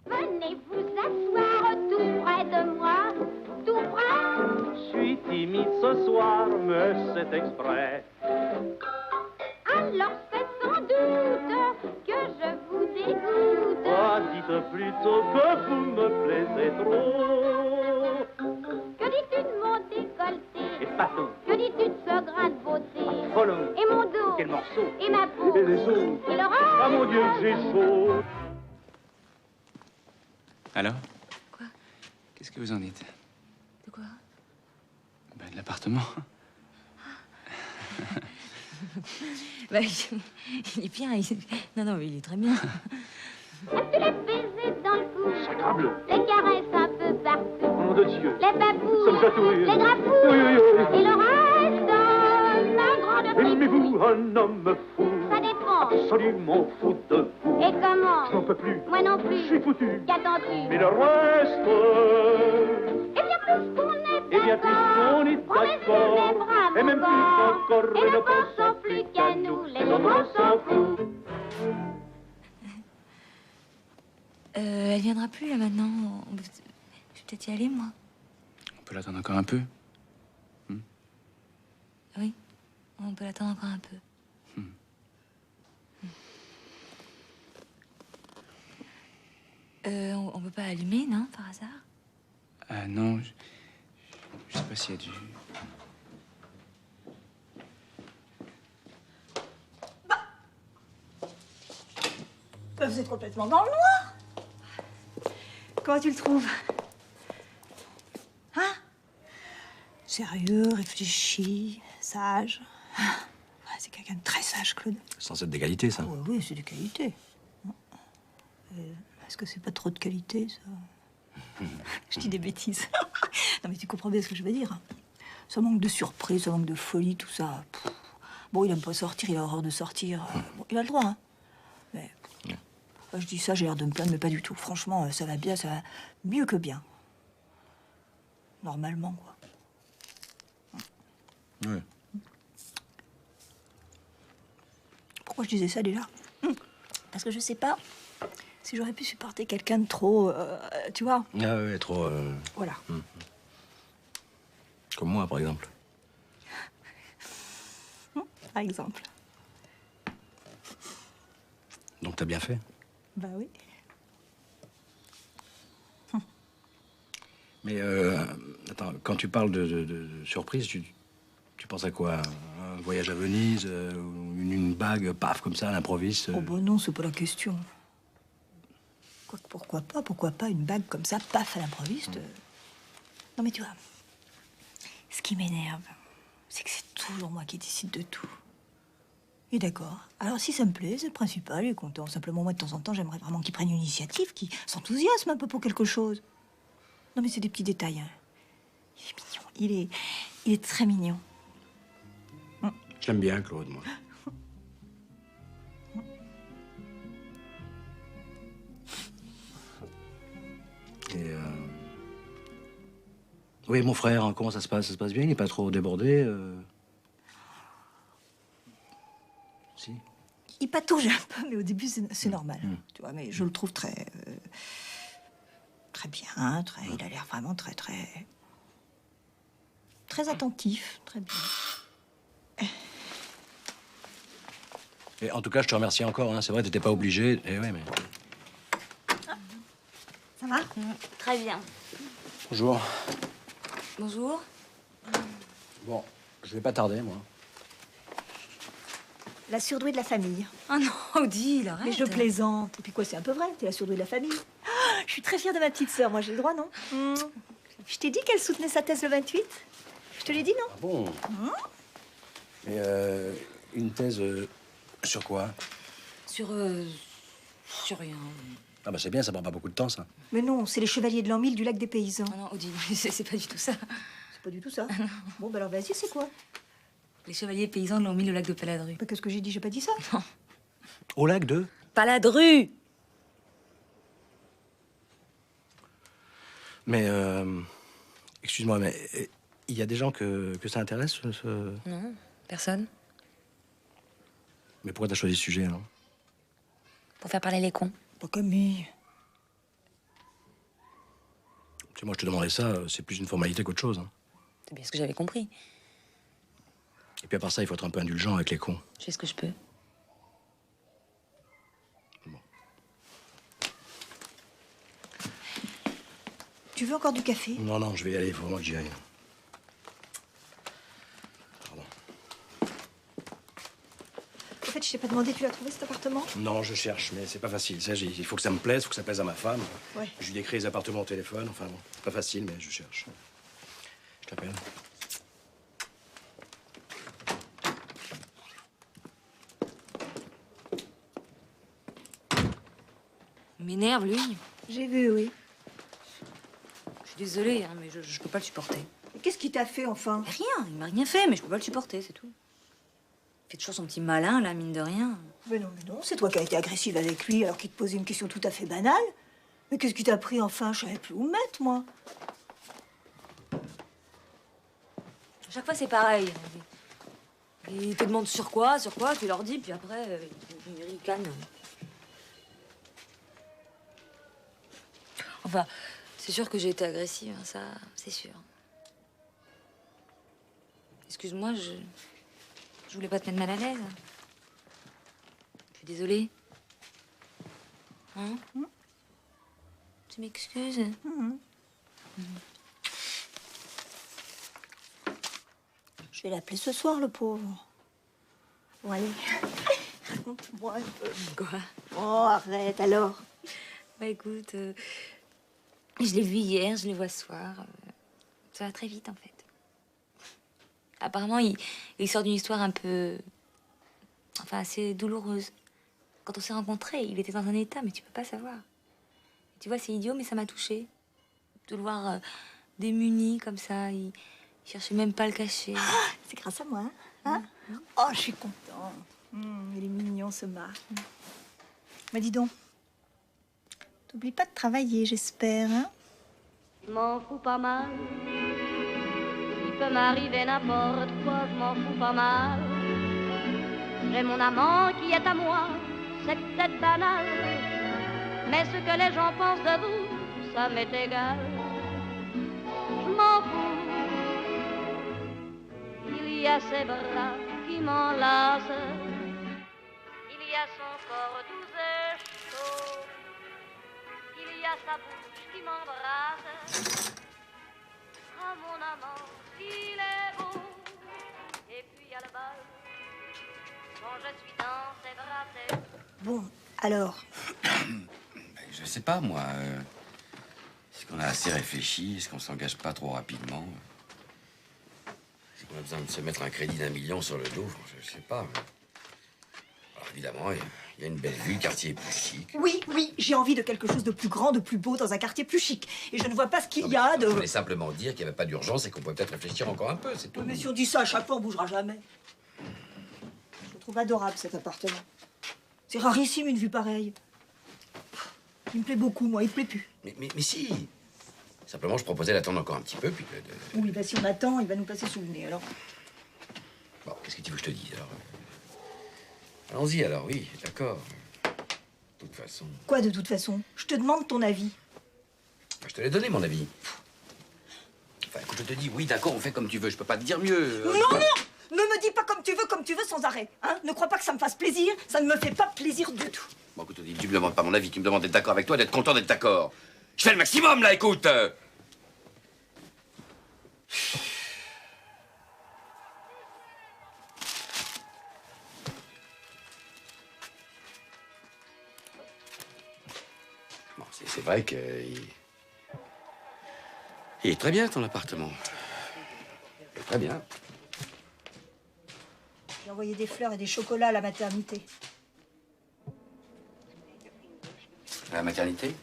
Venez vous asseoir tout près de moi, tout près. Je suis timide ce soir, mais c'est exprès. Alors c'est sans doute que je vous dégoûte. Ah, dites plutôt que vous me plaisez trop. Que dis-tu de mon décolleté? Et partout. Que dis-tu de ce grain de beauté? Follow. Et mon dos? Quel morceau? Et ma peau? Et les os? Et l'oreille? Ah mon Dieu, que j'ai chaud. Alors? Quoi? Qu'est-ce que vous en dites? De quoi? Ben, de l'appartement. Bah, il est bien. Non, mais il est très bien. As-tu les baisers dans le cou? Sacrable. Les caresses un peu partout? Nom de Dieu. Les papous? Ça me chatouille. Les grapous? Oui, oui, oui. Et le reste, ma grande fripouille. Aimez-vous un homme fou? Ça dépend. Absolument fou de vous. Et comment? Je n'en peux plus. Moi non plus. Je suis foutu. Qu'attends-tu? Mais le reste... Eh bien, puisqu'on est Eh bien, puisqu'on est d'accord, et même plus encore, et ne ne pensons pensons plus qu'à nous, les autres on s'en fout. Elle viendra plus, là, maintenant. Je vais peut-être y aller, moi. On peut l'attendre encore un peu. Oui, on peut l'attendre encore un peu. On peut pas allumer, non, par hasard? Ah non, je sais pas s'il y a du... Vous êtes complètement dans le noir. Comment tu le trouves? Hein? Sérieux, réfléchi, sage. Ah, c'est quelqu'un de très sage, Claude. C'est censé être des qualités, ça. Oh, oui, c'est de qualité. Est-ce que c'est pas trop de qualité, ça? Je dis des bêtises. Non, mais tu comprends bien ce que je veux dire. Ça manque de surprise, ça manque de folie, tout ça. Pff. Bon, il aime pas sortir, il a horreur de sortir. Bon, il a le droit, hein. Mais... je dis ça, j'ai l'air de me plaindre, mais pas du tout. Franchement, ça va bien, ça va mieux que bien. Normalement, quoi. Ouais. Pourquoi je disais ça, déjà? Parce que je sais pas si j'aurais pu supporter quelqu'un de trop... tu vois? Ah ouais, trop... Voilà. Comme moi, par exemple. Par exemple. Donc t'as bien fait. Bah oui. Mais attends, quand tu parles de surprise, tu penses à quoi? Un voyage à Venise, une bague, paf, comme ça, à l'improviste? Oh bah non, c'est pas la question. Quoique, pourquoi pas une bague comme ça, paf, à l'improviste. Non mais tu vois, ce qui m'énerve, c'est que c'est toujours moi qui décide de tout. Et d'accord. Alors si ça me plaît, c'est le principal, il est content. Simplement, moi, de temps en temps, j'aimerais vraiment qu'il prenne une initiative, qu'il s'enthousiasme un peu pour quelque chose. Non mais c'est des petits détails. Hein. Il est mignon. Il est très mignon. Je l'aime bien, Claude, moi. Et oui, mon frère, hein, comment ça se passe? Ça se passe bien? Il n'est pas trop débordé? Si. Il patauge un peu, mais au début, c'est normal. Tu vois, mais je le trouve très... très bien, très... Il a l'air vraiment très attentif, très bien. Et en tout cas, je te remercie encore. Hein. C'est vrai, t'étais pas obligé. Eh ouais, mais... Ça va? Très bien. Bonjour. Bonjour. Bon, je vais pas tarder, moi. La surdouée de la famille. Ah non, Odile, arrête. Mais je plaisante. Et puis quoi, c'est un peu vrai, t'es la surdouée de la famille. Ah, je suis très fière de ma petite sœur, moi, j'ai le droit, non? Je t'ai dit qu'elle soutenait sa thèse le 28. Je te l'ai dit, non? Ah bon? Mais une thèse sur quoi? Sur rien. Ah bah c'est bien, ça prend pas beaucoup de temps, ça. Mais non, c'est les chevaliers de l'an 1000 du lac des paysans. Ah non, Odile, c'est pas du tout ça. C'est pas du tout ça? Bon, bah alors vas-y, c'est quoi? Les chevaliers paysans l'ont mis au lac de Paladru. Bah, qu'est-ce que j'ai dit? J'ai pas dit ça? Non. Au lac de? Paladru! Mais, excuse-moi, mais il y a des gens que ça intéresse, Non, personne. Mais pourquoi t'as choisi ce sujet, alors? Pour faire parler les cons. Pas Camille. Tu sais, moi, je te demandais ça, c'est plus une formalité qu'autre chose. Hein. C'est bien ce que j'avais compris. Et puis à part ça, il faut être un peu indulgent avec les cons. Je fais ce que je peux. Tu veux encore du café? Non, non, je vais y aller, il faut vraiment que j'y aille. Pardon. En fait, je t'ai pas demandé, tu l'as trouvé cet appartement? Non, je cherche, mais c'est pas facile. Ça, il faut que ça me plaise, il faut que ça plaise à ma femme. Ouais. Je lui décris les appartements au téléphone, enfin bon, c'est pas facile, mais je cherche. Je t'appelle. Il m'énerve, lui. J'ai vu, oui. Je suis désolée, hein, mais je peux pas le supporter. Mais qu'est-ce qu'il t'a fait, enfin? Rien, il m'a rien fait, mais je peux pas le supporter, c'est tout. Il fait toujours son petit malin, là, mine de rien. Mais non, c'est toi qui as été agressive avec lui alors qu'il te posait une question tout à fait banale. Mais qu'est-ce qui t'a pris, enfin? Je savais plus où me mettre, moi. À chaque fois, c'est pareil. Ils te demandent sur quoi, tu leur dis, puis après, ils ricanent. Enfin, c'est sûr que j'ai été agressive, hein, ça, c'est sûr. Excuse-moi, je voulais pas te mettre mal à l'aise. Je suis désolée. Hein? m'excuses. Je vais l'appeler ce soir, le pauvre. Bon, allez. Raconte-moi un peu. Quoi? Oh, arrête, alors. Bah écoute, je l'ai vu hier, je le vois ce soir. Ça va très vite, en fait. Apparemment, il sort d'une histoire un peu... Enfin, assez douloureuse. Quand on s'est rencontrés, il était dans un état, mais tu peux pas savoir. Et tu vois, c'est idiot, mais ça m'a touchée. De le voir démuni comme ça, il cherchait même pas à le cacher. C'est grâce à moi, hein? Oh, je suis contente. Il est mignon, ce Marc. Mais dis donc, t'oublies pas de travailler, j'espère, hein? Je m'en fous pas mal. Il peut m'arriver n'importe quoi, je m'en fous pas mal. J'ai mon amant qui est à moi, c'est peut-être banal. Mais ce que les gens pensent de vous, ça m'est égal. Je m'en fous. Il y a ses bras qui m'enlacent. Il y a son corps doux et chaud. Il y a sa bouche qui m'embrasse. Ah, mon amant, il est beau. Et puis il y a le bal. Quand je suis dans ses bras, c'est... Bon, alors? Je sais pas, moi. Est-ce qu'on a assez réfléchi? Est-ce qu'on s'engage pas trop rapidement? Est-ce qu'on a besoin de se mettre un crédit d'1 million sur le dos? Je sais pas. Alors, évidemment, il y a une belle vue, le quartier est plus chic. Oui, j'ai envie de quelque chose de plus grand, de plus beau, dans un quartier plus chic. Et je ne vois pas ce qu'il y a de... Je voulais simplement dire qu'il n'y avait pas d'urgence et qu'on pouvait peut-être réfléchir encore un peu, c'est tout. Mais si on dit ça à chaque fois, on bougera jamais. Je le trouve adorable, cet appartement. C'est rarissime, une vue pareille. Il me plaît beaucoup, moi, il te plaît plus. Mais si. Simplement, je proposais d'attendre encore un petit peu, puis Oui, bah si on attend, il va nous passer sous le nez, alors. Bon, qu'est-ce que tu veux que je te dise, alors? Allons-y, alors, oui, d'accord. De toute façon... Quoi, de toute façon? Je te demande ton avis. Bah, je te l'ai donné, mon avis. Enfin, écoute, je te dis, oui, d'accord, on fait comme tu veux. Je peux pas te dire mieux. Non, non! Ne me dis pas comme tu veux, sans arrêt. Hein? Ne crois pas que ça me fasse plaisir. Ça ne me fait pas plaisir du tout. Bon, écoute, tu me demandes pas mon avis. Tu me demandes d'être d'accord avec toi, d'être content d'être d'accord. Je fais le maximum, là, écoute. Bon, c'est vrai que... Il est très bien, ton appartement. Il est très bien. J'ai envoyé des fleurs et des chocolats à la maternité. À la maternité?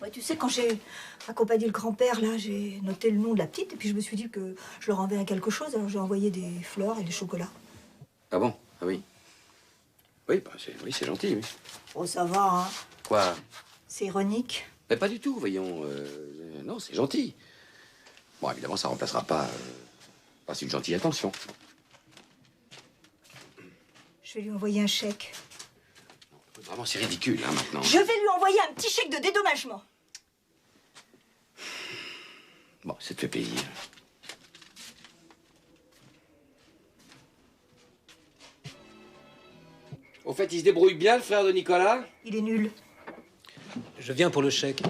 Ouais, tu sais, quand j'ai accompagné le grand-père, là, j'ai noté le nom de la petite, et puis je me suis dit que je leur enverrais quelque chose, alors j'ai envoyé des fleurs et des chocolats. Ah bon? Ah oui. Oui, bah, c'est gentil, oui. Oh, ça va, hein. Quoi? C'est ironique. Mais pas du tout, voyons. Non, c'est gentil. Bon, évidemment, ça remplacera pas une gentille attention. Je vais lui envoyer un chèque. Vraiment, c'est ridicule, hein, maintenant. Je vais lui envoyer un petit chèque de dédommagement. Bon, ça te fait plaisir. Au fait, il se débrouille bien, le frère de Nicolas? Il est nul. Je viens pour le chèque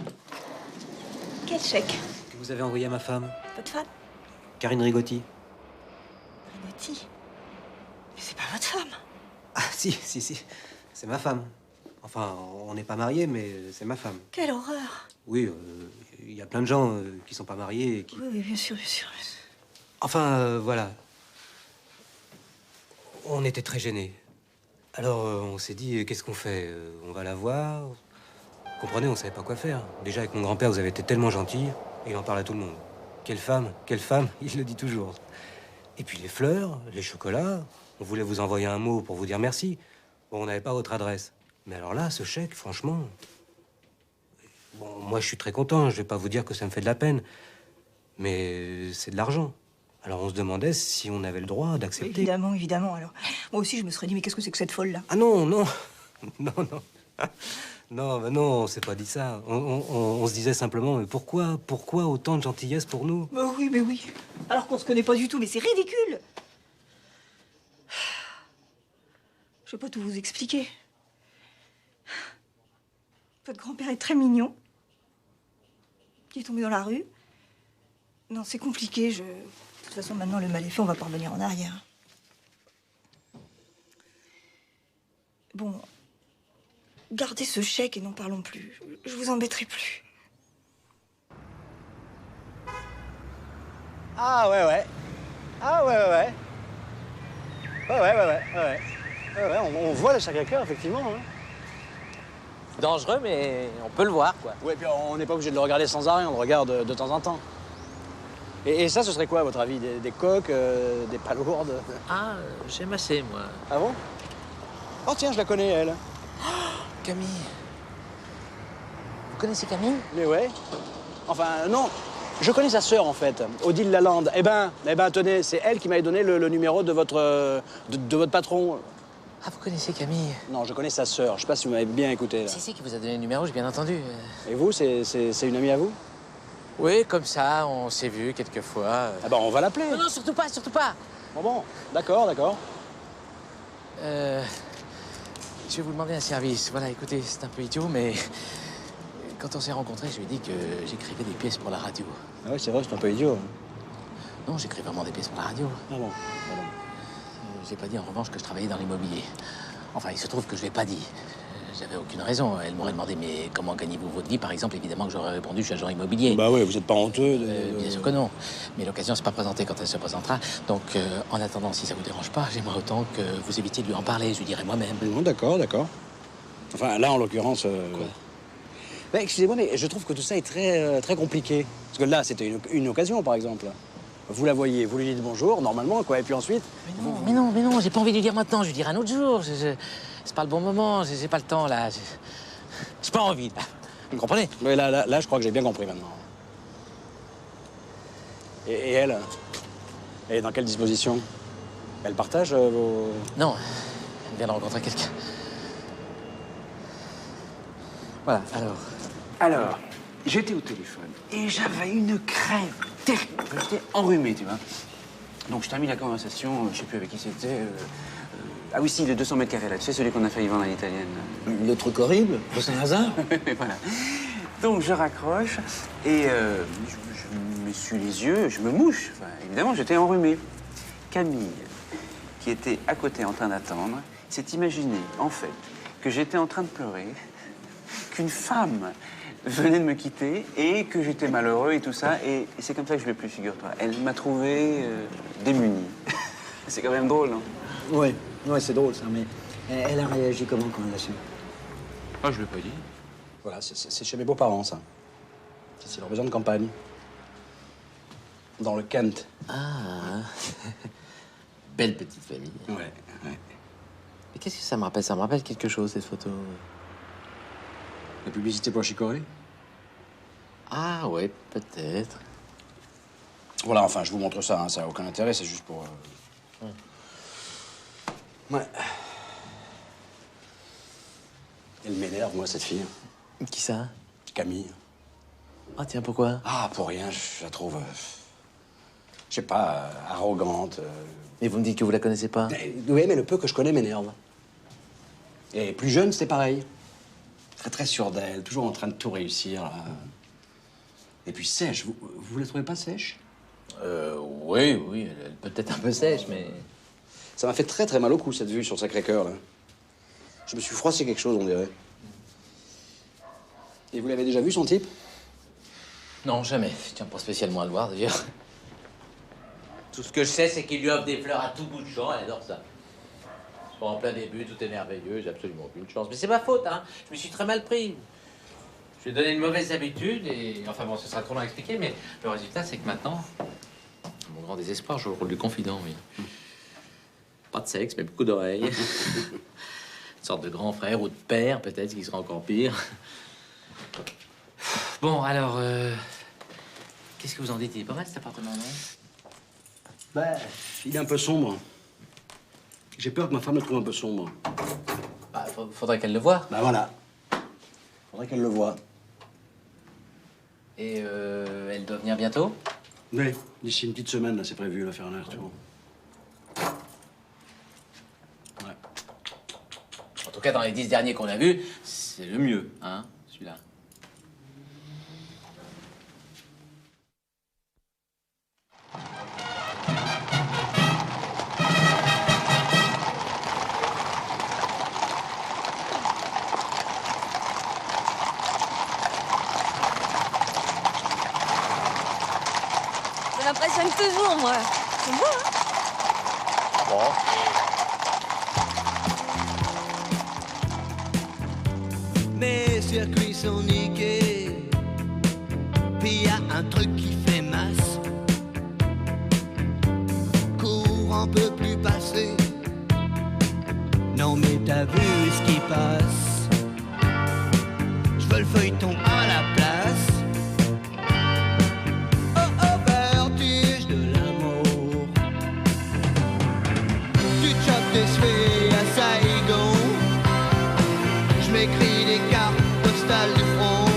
Quel chèque? que vous avez envoyé à ma femme, Votre femme? Karine Rigotti. Rigotti? Mais c'est pas votre femme. Ah, si. C'est ma femme. Enfin, on n'est pas mariés, mais c'est ma femme. Quelle horreur. Oui, il y a plein de gens qui sont pas mariés et qui... Oui, bien sûr, bien sûr. Enfin, voilà. On était très gênés. Alors, on s'est dit, qu'est-ce qu'on fait? On va la voir. Vous comprenez, on savait pas quoi faire. Déjà, avec mon grand-père, vous avez été tellement gentil, et il en parle à tout le monde. Quelle femme, il le dit toujours. Et puis les fleurs, les chocolats, on voulait vous envoyer un mot pour vous dire merci. Bon, on n'avait pas votre adresse. Mais alors là, ce chèque, franchement... Bon, moi, je suis très content, je vais pas vous dire que ça me fait de la peine. Mais c'est de l'argent. Alors on se demandait si on avait le droit d'accepter. Évidemment, évidemment. Alors, moi aussi, je me serais dit, mais qu'est-ce que c'est que cette folle-là? Ah non. Non, on s'est pas dit ça. On se disait simplement, mais pourquoi autant de gentillesse pour nous? Mais oui. Alors qu'on se connaît pas du tout, mais c'est ridicule. Je vais pas tout vous expliquer. Votre grand-père est très mignon. qui est tombé dans la rue. Non, c'est compliqué. De toute façon, maintenant, le mal est fait, on va pas revenir en arrière. Bon, gardez ce chèque et n'en parlons plus. Je vous embêterai plus. Ah ouais. Ah ouais. Ouais, on voit le Sacré-Cœur, effectivement. Hein. Dangereux, mais on peut le voir, quoi. Ouais, puis on n'est pas obligé de le regarder sans arrêt, on le regarde de temps en temps. Et ça, ce serait quoi, à votre avis? Des coques, des palourdes? Ah, j'aime assez, moi. Ah bon? Oh tiens, je la connais, elle. Camille. Vous connaissez Camille? Mais ouais. Enfin, non. Je connais sa sœur, en fait, Odile Lalande. Eh ben, tenez, c'est elle qui m'avait donné le numéro de votre patron. Ah, vous connaissez Camille? Non, je connais sa sœur. Je sais pas si vous m'avez bien écouté, là. Si, qui vous a donné le numéro, j'ai bien entendu. Et vous, c'est une amie à vous? Oui, comme ça, on s'est vus quelques fois. Ah ben, on va l'appeler. Non, surtout pas. Bon, d'accord. Je vais vous demander un service. Voilà, écoutez, c'est un peu idiot, mais quand on s'est rencontrés, je lui ai dit que j'écrivais des pièces pour la radio. Ah oui, c'est vrai, c'est un peu idiot. Non, j'écris vraiment des pièces pour la radio. Ah bon. J'ai pas dit en revanche que je travaillais dans l'immobilier. Enfin, il se trouve que je l'ai pas dit. J'avais aucune raison. Elle m'aurait demandé, mais comment gagnez-vous votre vie, par exemple? Évidemment que j'aurais répondu, je suis agent immobilier. Bah oui, vous êtes pas honteux Bien sûr que non. Mais l'occasion s'est pas présentée quand elle se présentera. Donc, en attendant, si ça vous dérange pas, j'aimerais autant que vous évitiez de lui en parler. Je lui dirai moi-même. Non, d'accord. Enfin, là, en l'occurrence... Quoi? Bah, excusez-moi, mais je trouve que tout ça est très compliqué. Parce que là, c'était une occasion, par exemple. Vous la voyez, vous lui dites bonjour, normalement, quoi, et puis ensuite... Mais non, j'ai pas envie de lui dire maintenant, je lui dirai un autre jour. C'est pas le bon moment, j'ai pas le temps, là. J'ai pas envie, là. Vous comprenez? Oui, là, je crois que j'ai bien compris, maintenant. Et elle est dans quelle disposition? Elle partage vos... Non, elle vient de rencontrer quelqu'un. Voilà, Alors, j'étais au téléphone et j'avais une crève terrible. J'étais enrhumé, tu vois. Donc je termine la conversation, je sais plus avec qui c'était. Ah oui, si, le 200 mètres carrés, là. Tu sais, celui qu'on a failli vendre à l'italienne. Le truc horrible, pour Saint-Lazare. Voilà. Donc je raccroche et je m'essuie les yeux, je me mouche. Enfin, évidemment, j'étais enrhumé. Camille, qui était à côté en train d'attendre, s'est imaginé, en fait, que j'étais en train de pleurer, qu'une femme venait de me quitter et que j'étais malheureux et tout ça. Et c'est comme ça que je l'ai plus, figure-toi. Elle m'a trouvé démuni. C'est quand même drôle, non? Ouais, c'est drôle, ça, mais elle a réagi comment quand elle l'a su? Ah, je l'ai pas dit. Voilà, c'est chez mes beaux-parents, ça. C'est leur maison de campagne. Dans le Kent. Ah, belle petite famille. Ouais. Mais qu'est-ce que ça me rappelle? Ça me rappelle quelque chose, cette photo. La publicité pour Chicorée? Ah ouais, peut-être. Voilà, enfin, je vous montre ça, hein, ça n'a aucun intérêt, c'est juste pour... Ouais. Elle m'énerve, moi, cette fille. Qui ça? Camille. Ah tiens, pourquoi? Ah, pour rien, je la trouve... je sais pas, arrogante. Et vous me dites que vous la connaissez pas? Oui, mais le peu que je connais m'énerve. Et plus jeune, c'était pareil. Très sûre d'elle, toujours en train de tout réussir, là. Et puis sèche, vous la trouvez pas sèche? Oui, elle peut être un peu sèche, mais... Ça m'a fait très mal au cou, cette vue sur Sacré-Cœur, là. Je me suis froissé quelque chose, on dirait. Et vous l'avez déjà vu, son type? Non, jamais. Je tiens pas spécialement à le voir, d'ailleurs. Tout ce que je sais, c'est qu'il lui offre des fleurs à tout bout de champ, elle adore ça. En plein début, tout est merveilleux, j'ai absolument aucune chance. Mais c'est ma faute, hein. Je me suis très mal pris. Je lui ai donné une mauvaise habitude et... Enfin bon, ce sera trop long à expliquer, mais le résultat, c'est que maintenant, à mon grand désespoir, je joue le rôle du confident, oui. Pas de sexe, mais beaucoup d'oreilles. Une sorte de grand frère ou de père, peut-être, ce qui sera encore pire. Bon, alors... Qu'est-ce que vous en dites? Il est pas mal, cet appartement, non? Bah, il est un peu sombre. J'ai peur que ma femme le trouve un peu sombre. Bah, faudrait qu'elle le voie. Bah voilà. Faudrait qu'elle le voie. Et elle doit venir bientôt? Oui, d'ici une petite semaine, là, c'est prévu, là, faire un retour. Ouais. En tout cas, dans les 10 derniers qu'on a vus, c'est le mieux, hein, celui-là. Ça m'impressionne toujours, moi. C'est beau, hein? Bon. Mes circuits sont niqués, puis y a un truc qui fait masse. Courant peut plus passer. Non mais t'as vu ce qui passe. Je veux le feuilleton à la place. Oh oh, vertige de l'amour. Tu chopes des sphères à Saigon. Je m'écris des cartes postales du front.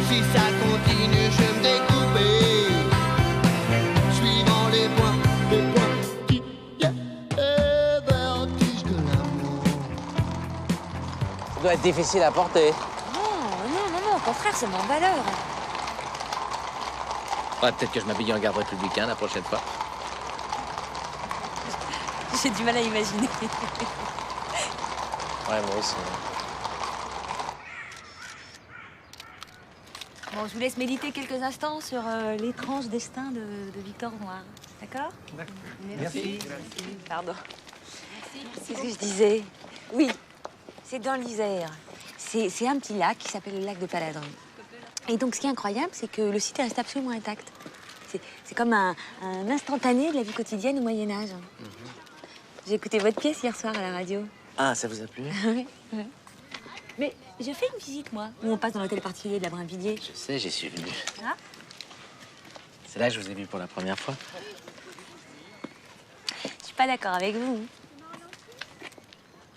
Si ça continue, je vais me découper. Suivant les points qui vertige de l'amour. Ça doit être difficile à porter. Non, au contraire, c'est mon valeur. Ouais, peut-être que je m'habille en garde républicain la prochaine fois. J'ai du mal à imaginer. Ouais, moi aussi. Bon, je vous laisse méditer quelques instants sur l'étrange destin de Victor Noir. D'accord? Merci. Pardon. C'est ce que je disais. Oui, c'est dans l'Isère. C'est un petit lac qui s'appelle le lac de Paladru. Et donc, ce qui est incroyable, c'est que le site reste absolument intact. C'est comme un instantané de la vie quotidienne au Moyen-Âge. J'ai écouté votre pièce hier soir à la radio. Ah, ça vous a plu? Oui. Mais j'ai fait une visite, moi, où on passe dans l'hôtel particulier de la Brinvilliers. Je sais, j'y suis venu. Ah? C'est là que je vous ai vu pour la première fois. Je suis pas d'accord avec vous.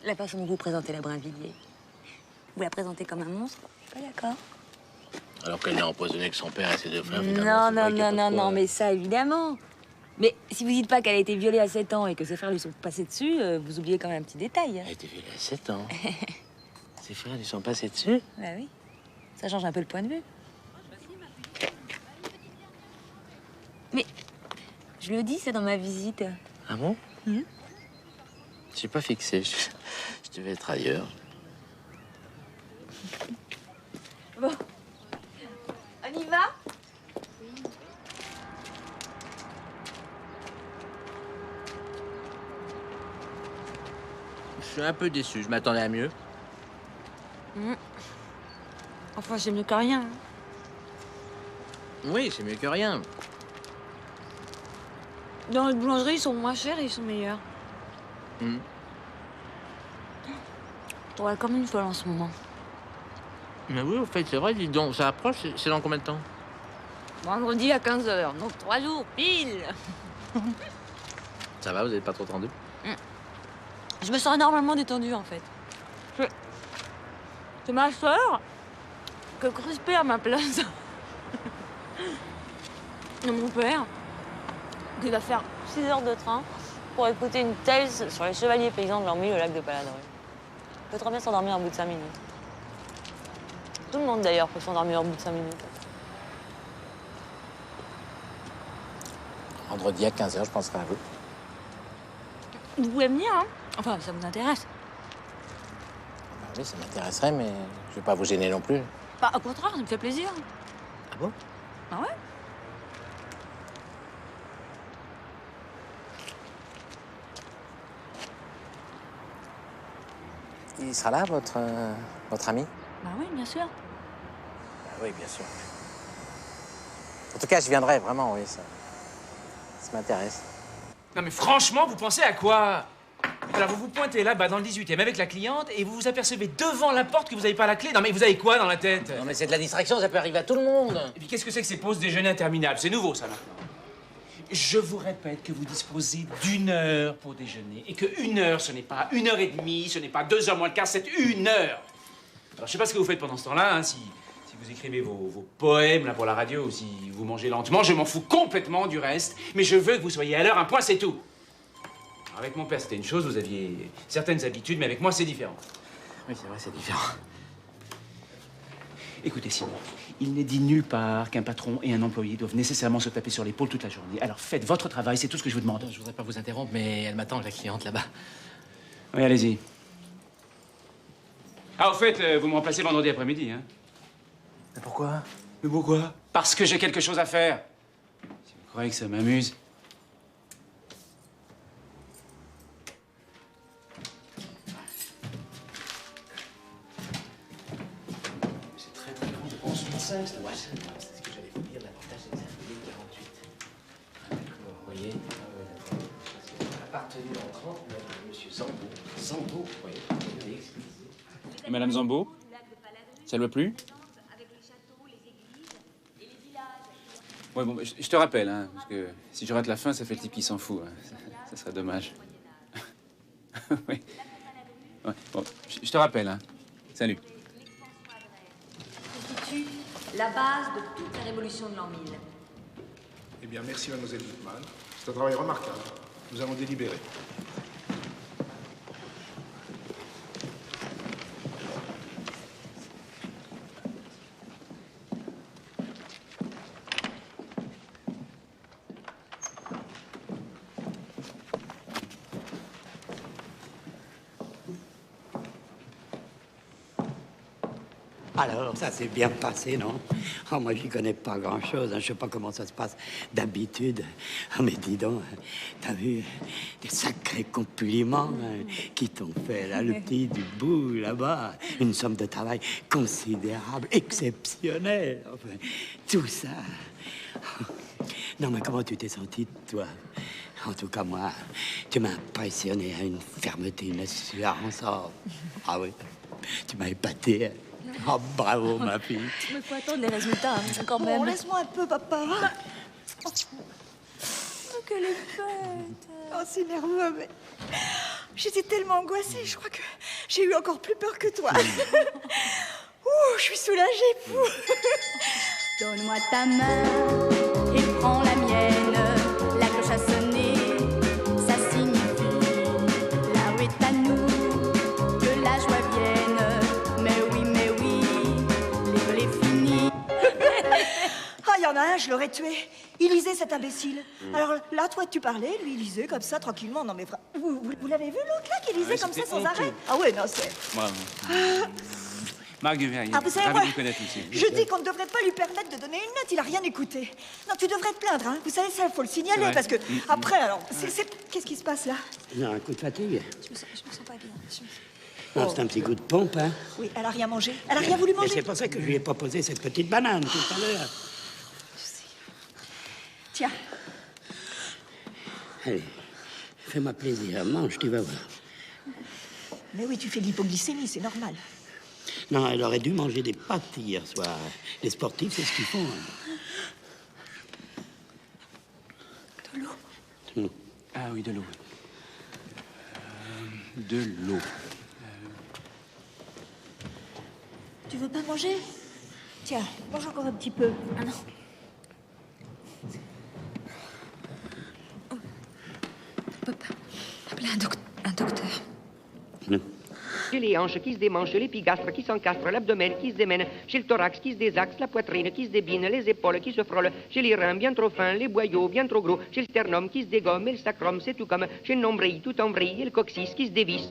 La façon dont vous présentez la Brinvilliers. Vous la présentez comme un monstre. Je suis pas d'accord. Alors qu'elle n'est empoisonnée que son père et ses deux frères. Non, mais ça, évidemment. Mais si vous dites pas qu'elle a été violée à 7 ans et que ses frères lui sont passés dessus, vous oubliez quand même un petit détail. Elle a été violée à 7 ans. Ses frères lui sont passés dessus? Bah oui. Ça change un peu le point de vue. Mais je le dis, c'est dans ma visite. Ah bon? Je suis pas fixé. Je devais être ailleurs. Bon. On y va? Je suis un peu déçu. Je m'attendais à mieux. Enfin, c'est mieux que rien. Oui, c'est mieux que rien. Dans les boulangeries, ils sont moins chers et ils sont meilleurs. Je travaille comme une folle en ce moment. Mais oui, au fait, c'est vrai, dis donc. Ça approche, c'est dans combien de temps? Vendredi à 15h, donc 3 jours, pile. Ça va, vous n'êtes pas trop tendu? Je me sens énormément détendue, en fait. C'est ma soeur qui est crispée à ma place. Et mon père qui va faire 6 heures de train pour écouter une thèse sur les chevaliers paysans de leur milieu au lac de Paladru. Il peut très bien s'endormir au bout de 5 minutes. Tout le monde, d'ailleurs, peut s'endormir au bout de 5 minutes. Vendredi à 15h, je penserai à vous. Vous pouvez venir, hein? Enfin, ça vous intéresse. Bah oui, ça m'intéresserait, mais je vais pas vous gêner non plus. Bah, au contraire, ça me fait plaisir. Ah bon? Ah ouais? Il sera là, votre ami? Bah oui, bien sûr. Oui, bien sûr. En tout cas, je viendrai, vraiment, oui, ça m'intéresse. Non mais franchement, vous pensez à quoi? Alors vous vous pointez là-bas dans le 18e avec la cliente et vous vous apercevez devant la porte que vous n'avez pas la clé. Non mais vous avez quoi dans la tête? Non mais c'est de la distraction, ça peut arriver à tout le monde. Et puis qu'est-ce que c'est que ces pauses déjeuner interminables? C'est nouveau ça maintenant. Je vous répète que vous disposez d'1 heure pour déjeuner et que 1 heure ce n'est pas 1h30, ce n'est pas 2h moins le quart, c'est 1 heure. Alors je sais pas ce que vous faites pendant ce temps-là, hein, si vous écrivez vos poèmes là pour la radio ou si vous mangez lentement, je m'en fous complètement du reste, mais je veux que vous soyez à l'heure, un point c'est tout. Alors, avec mon père c'était une chose, vous aviez certaines habitudes, mais avec moi c'est différent. Oui c'est vrai, c'est différent. Écoutez Simon, il n'est dit nulle part qu'un patron et un employé doivent nécessairement se taper sur l'épaule toute la journée. Alors faites votre travail, c'est tout ce que je vous demande. Je voudrais pas vous interrompre, mais elle m'attend, la cliente là-bas. Oui, allez-y. Ah, au fait, vous me remplacez vendredi après-midi, hein? Mais pourquoi? Mais pourquoi? Parce que j'ai quelque chose à faire. croyez que ça m'amuse? C'est très très grand. 11,5, c'est vrai. C'est ce que j'allais vous dire. L'avantage, c'est que c'est un 48. D'accord, vous voyez? Appartenu en 39 à M. Zambo. Zambo, vous voyez. Et Madame Zambo? Ça ne va plus? Ouais, bon, je te rappelle, hein, parce que si je rate la fin, ça fait le type qui s'en fout. Hein. Ça serait dommage. Oui. Ouais, bon, je te rappelle, hein. Salut. Constitue la base de toute la révolution de l'an 1000. Eh bien, merci, mademoiselle Wittmann. C'est un travail remarquable. Nous allons délibérer. Alors, ça s'est bien passé, non? Oh, moi, j'y connais pas grand-chose. Hein. Je sais pas comment ça se passe d'habitude. Oh, mais dis donc, t'as vu des sacrés compliments hein, qui t'ont fait, là, le petit du bout, là-bas. Une somme de travail considérable, exceptionnelle. Enfin, tout ça. Non, mais comment tu t'es senti, toi? En tout cas, moi, tu m'as impressionné à une fermeté, une assurance. Oh. Ah oui, tu m'as épaté. Hein. Oh, bravo, ma fille. Mais faut attendre les résultats, hein, quand même. Bon, laisse-moi un peu, papa. Oh, qu'elle est bête. Oh, c'est nerveux, mais... J'étais tellement angoissée, je crois que j'ai eu encore plus peur que toi. Ouh, je suis soulagée, fou. Donne-moi ta main et prends la mienne. La cloche a sonné, ça signifie la rue est à nous, que la joie vienne. Mais oui, l'école est finie. Ah, il y en a un, je l'aurais tué. Il lisait, cet imbécile. Alors là, toi, tu parlais, lui, il lisait comme ça, tranquillement. Non, mais vous l'avez vu, l'autre, là, qui lisait comme ça, sans arrêt? Ah ouais, non, c'est... Bravo. Marc Duverrier, Ah, vous savez, ravi moi, de vous connaître aussi. je dis qu'on ne devrait pas lui permettre de donner une note, il a rien écouté. Non, tu devrais te plaindre, hein. Vous savez, ça, il faut le signaler, vrai. parce que après, alors, qu'est-ce qui se passe, là? Non, un coup de fatigue. Je me sens pas bien. Non, c'est un petit coup de pompe, hein. Oui, elle a rien mangé. Elle a rien voulu Mais manger. c'est pour ça que je lui ai proposé cette petite banane tout à l'heure. Tiens. Allez, fais-moi plaisir, mange, tu vas voir. Mais oui, tu fais de l'hypoglycémie, c'est normal. Non, elle aurait dû manger des pâtes hier soir. Les sportifs, c'est ce qu'ils font. Hein. De l'eau. Ah oui, de l'eau. De l'eau. Tu veux pas manger? Tiens, mange encore un petit peu. Ah non. Papa, appelez un docteur. J'ai les hanches qui se démangent, l'épigastre qui s'encastre, l'abdomen qui se démène, j'ai le thorax qui se désaxe, la poitrine qui se débine, les épaules qui se frôlent, j'ai les reins bien trop fins, les boyaux bien trop gros, j'ai le sternum qui se dégomme et le sacrum, c'est tout comme, j'ai le nombril tout en vrille et le coccyx qui se dévisse.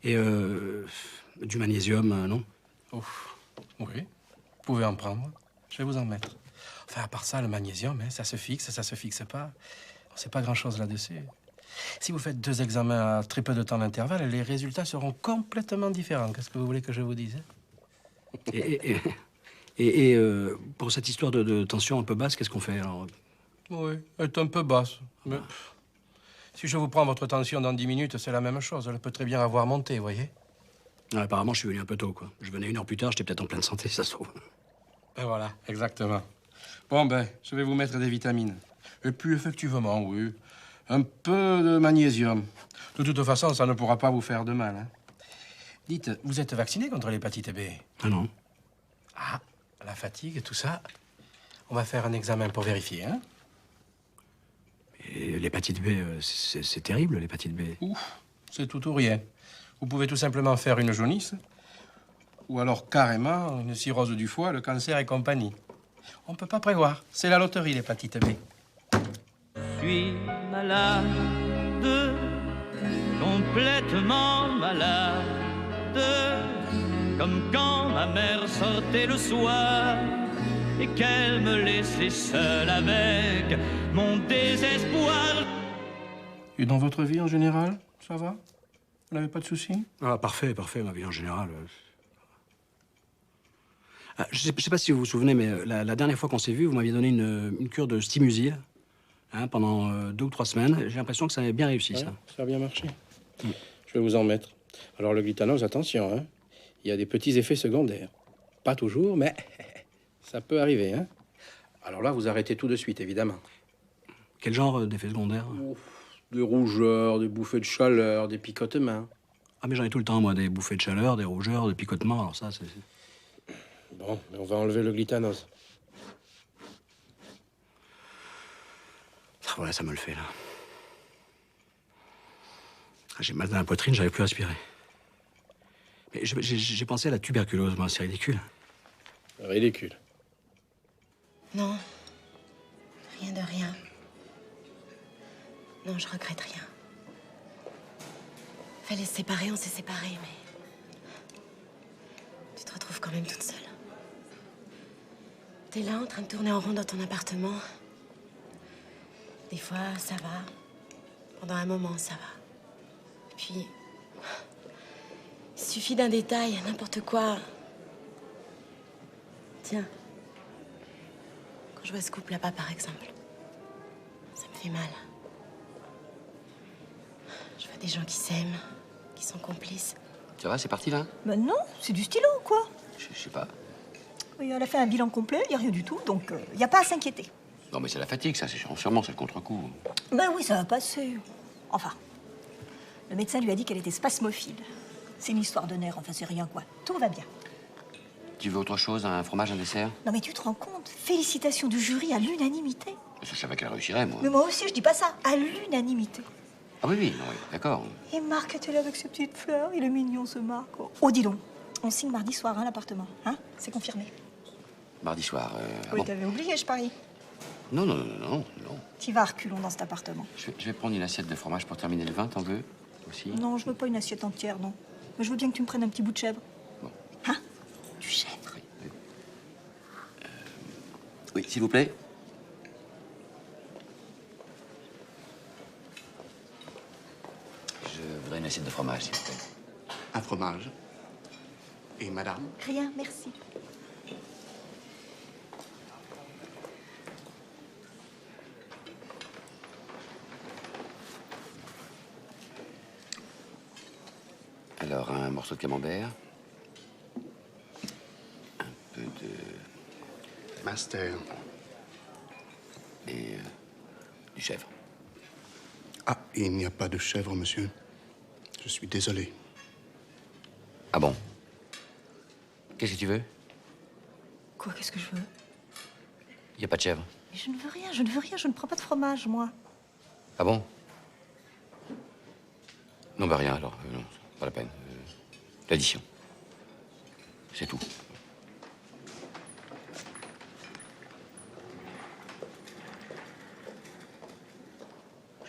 Et du magnésium, non? Ouf. Oui, vous pouvez en prendre. Je vais vous en mettre. Enfin, à part ça, le magnésium, hein, ça se fixe pas. On sait pas grand-chose là-dessus. Si vous faites 2 examens à très peu de temps d'intervalle, les résultats seront complètement différents. Qu'est-ce que vous voulez que je vous dise? Et pour cette histoire de tension un peu basse, qu'est-ce qu'on fait alors? Oui, elle est un peu basse. Mais si je vous prends votre tension dans 10 minutes, c'est la même chose. Elle peut très bien avoir monté, vous voyez? Ah, apparemment, je suis venu un peu tôt, quoi. Je venais 1 heure plus tard, j'étais peut-être en pleine santé, ça se trouve. Et voilà, exactement. Bon, ben, je vais vous mettre des vitamines. Et puis, effectivement, oui, un peu de magnésium. De toute façon, ça ne pourra pas vous faire de mal. Hein. Dites, vous êtes vacciné contre l'hépatite B? Ah non. Ah, la fatigue, tout ça. On va faire un examen pour vérifier, hein? Et l'hépatite B, c'est terrible, l'hépatite B. Ouf, c'est tout ou rien. Vous pouvez tout simplement faire une jaunisse, ou alors carrément une cirrhose du foie, le cancer et compagnie. On ne peut pas prévoir. C'est la loterie, l'hépatite B. Je suis malade, complètement malade, comme quand ma mère sortait le soir et qu'elle me laissait seul avec mon désespoir. Et dans votre vie en général, ça va? Vous n'avez pas de soucis? Ah, parfait, ma vie en général. Ah, je sais pas si vous vous souvenez, mais la dernière fois qu'on s'est vu, vous m'aviez donné une cure de Stimusil pendant 2 ou 3 semaines. J'ai l'impression que ça avait bien réussi, Ouais, ça. ça a bien marché. Je vais vous en mettre. Alors, le glutanose, attention, hein. Il y a des petits effets secondaires. Pas toujours, mais ça peut arriver, hein. Alors là, vous arrêtez tout de suite, évidemment. Quel genre d'effets secondaires? Des rougeurs, des bouffées de chaleur, des picotements. Ah, mais j'en ai tout le temps, moi, des bouffées de chaleur, des rougeurs, des picotements, alors ça, c'est... Bon, mais on va enlever le glutanose. Ah, voilà, ça me le fait, là. Ah, j'ai mal dans la poitrine, j'arrive plus à respirer. Mais j'ai pensé à la tuberculose, moi, c'est ridicule. Ridicule. Non. Rien de rien. Non, je regrette rien. Fallait se séparer, on s'est séparés, mais... Tu te retrouves quand même toute seule. T'es là, en train de tourner en rond dans ton appartement. Des fois, ça va. Pendant un moment, ça va. Puis... Il suffit d'un détail, n'importe quoi. Tiens. Quand je vois ce couple là-bas, par exemple, ça me fait mal. Je vois des gens qui s'aiment, qui sont complices. Ça va, c'est parti, là? Ben non, c'est du stylo, quoi. Je sais pas. Oui, elle a fait un bilan complet, il n'y a rien du tout, donc il n'y a pas à s'inquiéter. Non, mais c'est la fatigue, ça. C'est sûrement, c'est le contre-coup. Ben oui, ça va passer. Enfin, le médecin lui a dit qu'elle était spasmophile. C'est une histoire de nerfs, enfin c'est rien, quoi. Tout va bien. Tu veux autre chose? Un fromage, un dessert? Non mais tu te rends compte? Félicitations du jury à l'unanimité. Je savais qu'elle réussirait, moi. Mais moi aussi, je dis pas ça. À l'unanimité. Ah oui, non, oui, d'accord. Et Marc était là avec ses petites fleurs. Il est mignon, ce Marc. Oh, dis donc. On signe mardi soir, hein, l'appartement. Hein? C'est confirmé. Mardi soir, Oui, bon. t'avais oublié, je parie. Non. T'y vas à reculons dans cet appartement. Je vais prendre une assiette de fromage pour terminer le vin, t'en veux? Aussi? Non, je veux pas une assiette entière, non. Mais je veux bien que tu me prennes un petit bout de chèvre. Bon. Hein? Du chèvre. Oui, s'il vous plaît. Je voudrais une assiette de fromage, s'il vous plaît. Un fromage. Et madame? Rien, merci. Alors, un morceau de camembert. Un peu de... Master. Et du chèvre. Ah, il n'y a pas de chèvre, monsieur. Je suis désolé. Ah bon? Qu'est-ce que tu veux? Quoi, qu'est-ce que je veux? Il n'y a pas de chèvre. Mais je ne veux rien, je ne veux rien. Je ne prends pas de fromage, moi. Ah bon? Non, bah rien, alors. Non, pas la peine. L'addition. C'est tout.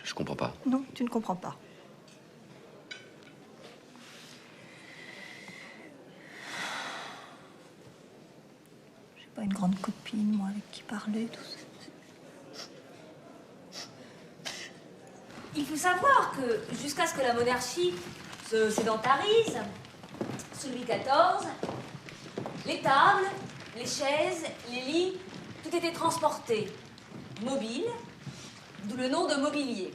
Je comprends pas. Non, tu ne comprends pas. J'ai pas une grande copine, moi, avec qui parler, tout ça. Il faut savoir que jusqu'à ce que la monarchie se sédentarise, sous Louis XIV, les tables, les chaises, les lits, tout était transporté, mobile, d'où le nom de mobilier.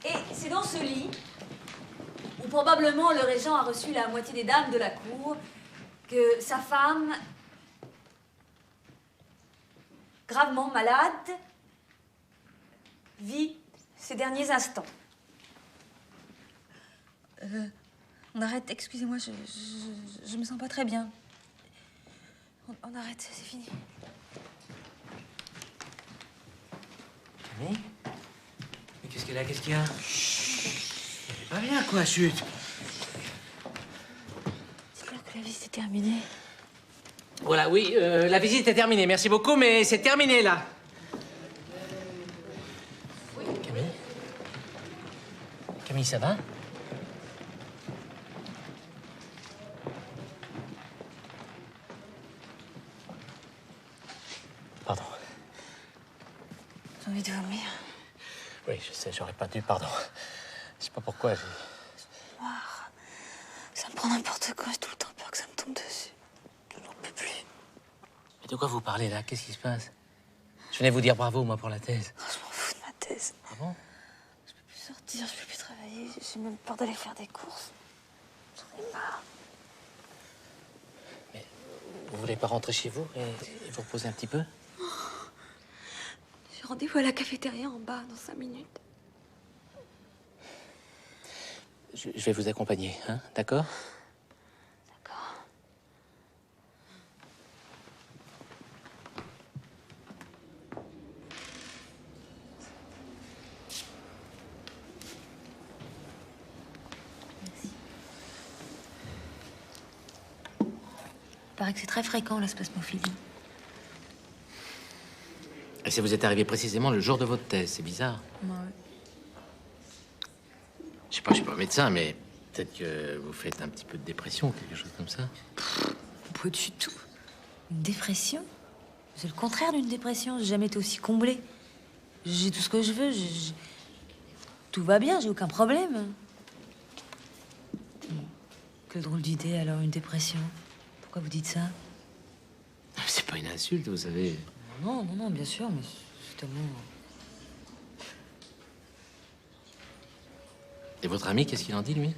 Et c'est dans ce lit, où probablement le régent a reçu la moitié des dames de la cour, que sa femme, gravement malade, vit ses derniers instants. On arrête, excusez-moi, je me sens pas très bien. On arrête, c'est fini. Camille? Mais qu'est-ce qu'elle a? Qu'est-ce qu'il y a? Chut. Pas bien, quoi, chut. Dites-leur que la visite est terminée. Voilà, oui, la visite est terminée. Merci beaucoup, mais c'est terminé, là. Camille? Camille, ça va? Pardon. J'ai envie de vomir. Oui, je sais, j'aurais pas dû, pardon. Je sais pas pourquoi, j'ai... Noir. Ça me prend n'importe quoi, j'ai tout le temps peur que ça me tombe dessus. Je n'en peux plus. Mais de quoi vous parlez, là? Qu'est-ce qui se passe? Je venais vous dire bravo, moi, pour la thèse. Oh, je m'en fous de ma thèse. Ah bon? Je peux plus sortir, je peux plus travailler. J'ai même peur d'aller faire des courses. J'en ai marre. Mais vous voulez pas rentrer chez vous et vous reposer un petit peu? J'ai rendez-vous à la cafétéria en bas dans 5 minutes. Je vais vous accompagner, hein? D'accord? D'accord. Il paraît que c'est très fréquent, la spasmophilie. Et ça vous est arrivé précisément le jour de votre thèse, c'est bizarre. Ouais. Je suis pas médecin, mais peut-être que vous faites un petit peu de dépression ou quelque chose comme ça. Pas du tout. Une dépression? C'est le contraire d'une dépression. J'ai jamais été aussi comblée. J'ai tout ce que je veux. Tout va bien, j'ai aucun problème. Quelle drôle d'idée, alors, une dépression. Pourquoi vous dites ça? C'est pas une insulte, vous savez. Non, non, non, bien sûr, mais c'est tellement... Et votre ami, qu'est-ce qu'il en dit, lui?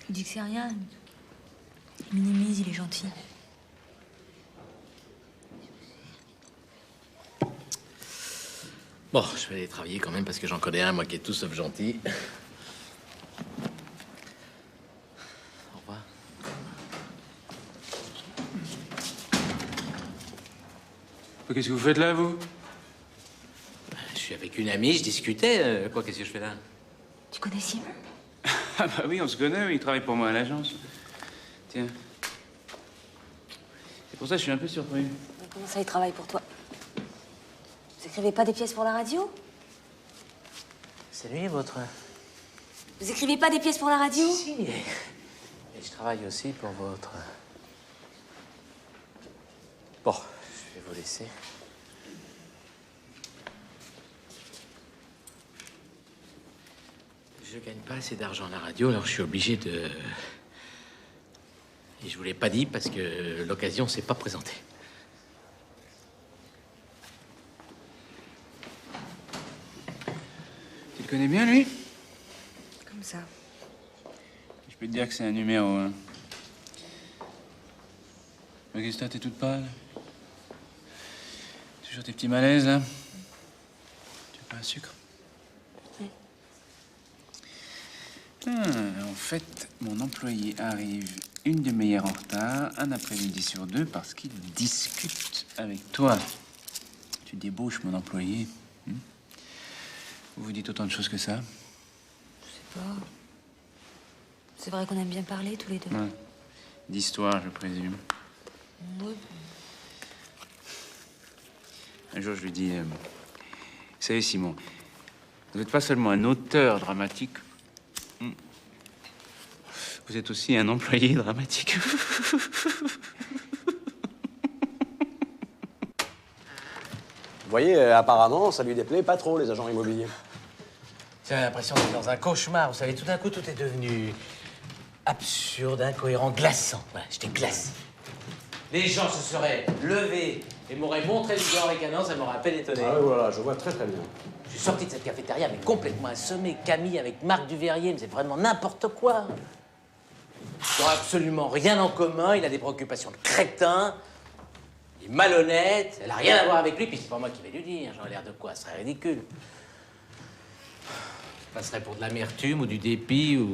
Il dit que c'est rien. Il minimise, il est gentil. Bon, je vais aller travailler quand même parce que j'en connais un, moi, qui est tout sauf gentil. Au revoir. Qu'est-ce que vous faites là, vous? Je suis avec une amie, je discutais. Quoi, qu'est-ce que je fais là? Tu connais Simon? Ah bah oui, on se connaît, oui, il travaille pour moi à l'agence. Tiens. C'est pour ça que je suis un peu surpris. Comment ça, il travaille pour toi? Vous écrivez pas des pièces pour la radio? C'est lui, votre... Vous écrivez pas des pièces pour la radio? Si. Et je travaille aussi pour votre... Bon, je vais vous laisser. Je gagne pas assez d'argent à la radio, alors je suis obligé de... Et je vous l'ai pas dit parce que l'occasion s'est pas présentée. Tu le connais bien, lui? Comme ça. Je peux te dire que c'est un numéro, hein. Mais qu'est-ce que t'es toute pâle? Toujours tes petits malaises, là? Tu veux pas un sucre? En fait, mon employé arrive une demi-heure en retard, un après-midi sur deux, parce qu'il discute avec toi. Tu débauches mon employé. Vous vous dites autant de choses que ça? Je sais pas. C'est vrai qu'on aime bien parler, tous les deux. Ouais. D'histoire, je présume. Oui. Un jour, je lui dis... vous savez, Simon, vous n'êtes pas seulement un auteur dramatique, vous êtes aussi un employé dramatique. Vous voyez, apparemment, ça lui déplaît pas trop, les agents immobiliers. J'ai l'impression d'être dans un cauchemar. Vous savez, tout d'un coup, tout est devenu absurde, incohérent, glaçant. Voilà, j'étais glacé. Les gens se seraient levés et m'auraient montré du doigt avec un an, ça m'aurait à peine étonné. Ah oui, voilà, je vois très très bien. Je suis sorti de cette cafétéria, mais complètement assommé. Camille avec Marc Duverrier, mais c'est vraiment n'importe quoi. Ils n'ont absolument rien en commun, il a des préoccupations de crétin, il est malhonnête, elle a rien à voir avec lui, puis c'est pas moi qui vais lui dire, j'en ai l'air de quoi, ce serait ridicule. Ça passerait pour de l'amertume ou du dépit ou...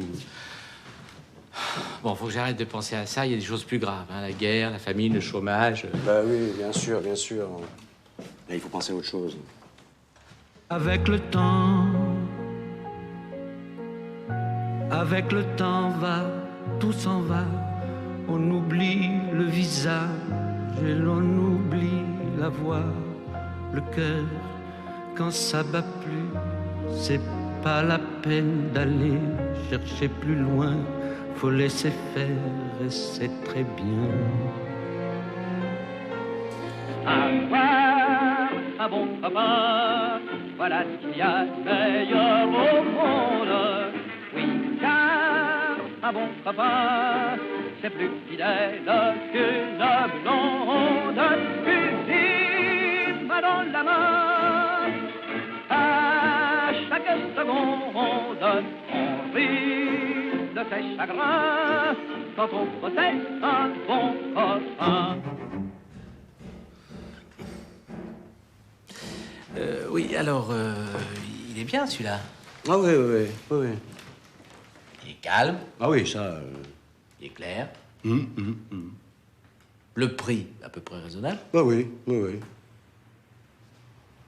Bon, faut que j'arrête de penser à ça, il y a des choses plus graves, hein, la guerre, la famine, le chômage... Bah oui, bien sûr, bien sûr. Mais il faut penser à autre chose. Avec le temps va, tout s'en va, on oublie le visage et l'on oublie la voix, le cœur, quand ça bat plus, c'est pas la peine d'aller chercher plus loin, faut laisser faire et c'est très bien. Avoir bon copain, voilà ce qu'il y a de meilleur au monde. Oui, car un bon copain, c'est plus fidèle qu'une blonde. Une main dans la main, à chaque seconde, on rit de ses chagrins quand on possède un bon copain. Oui, alors, il est bien celui-là. Ah oui, oui, oui, oui. Il est calme. Ah oui, ça... Il est clair. Le prix, à peu près raisonnable. Ah oui, oui, oui.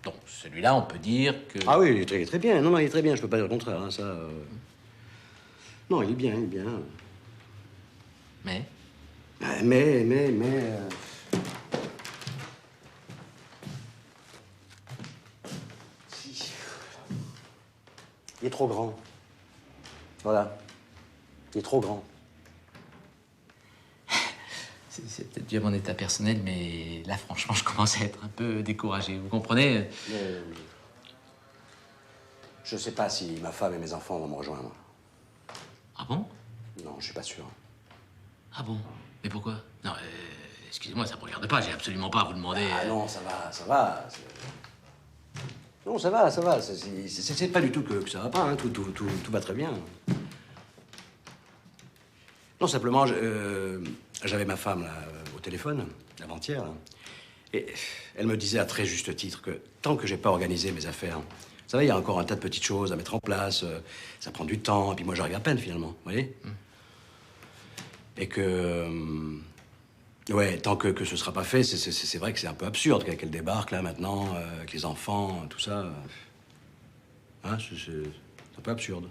Donc, celui-là, on peut dire que... Ah oui, il est très, très bien. Non, non, il est très bien, je peux pas dire le contraire, hein, ça... Non, il est bien, il est bien. Mais Il est trop grand. Voilà. Il est trop grand. C'est peut-être dû à mon état personnel, mais là, franchement, je commence à être un peu découragé. Vous comprenez? Je sais pas si ma femme et mes enfants vont me rejoindre. Ah bon? Non, je suis pas sûr. Ah bon? Mais pourquoi? Non, excusez-moi, ça me regarde pas. J'ai absolument pas à vous demander... Ah non, ça va, ça va. Non, ça va, ça va. C'est pas du tout que ça va pas, hein. Tout va très bien. Non, simplement, j'avais ma femme, là, au téléphone, avant-hier, là, et elle me disait à très juste titre que tant que j'ai pas organisé mes affaires, vous savez, il y a encore un tas de petites choses à mettre en place, ça prend du temps, et puis moi, j'arrive à peine, finalement, vous voyez? Et que... ouais, tant que ce sera pas fait, c'est vrai que c'est un peu absurde qu'elle débarque, là, maintenant, avec les enfants, tout ça. Hein, c'est un peu absurde.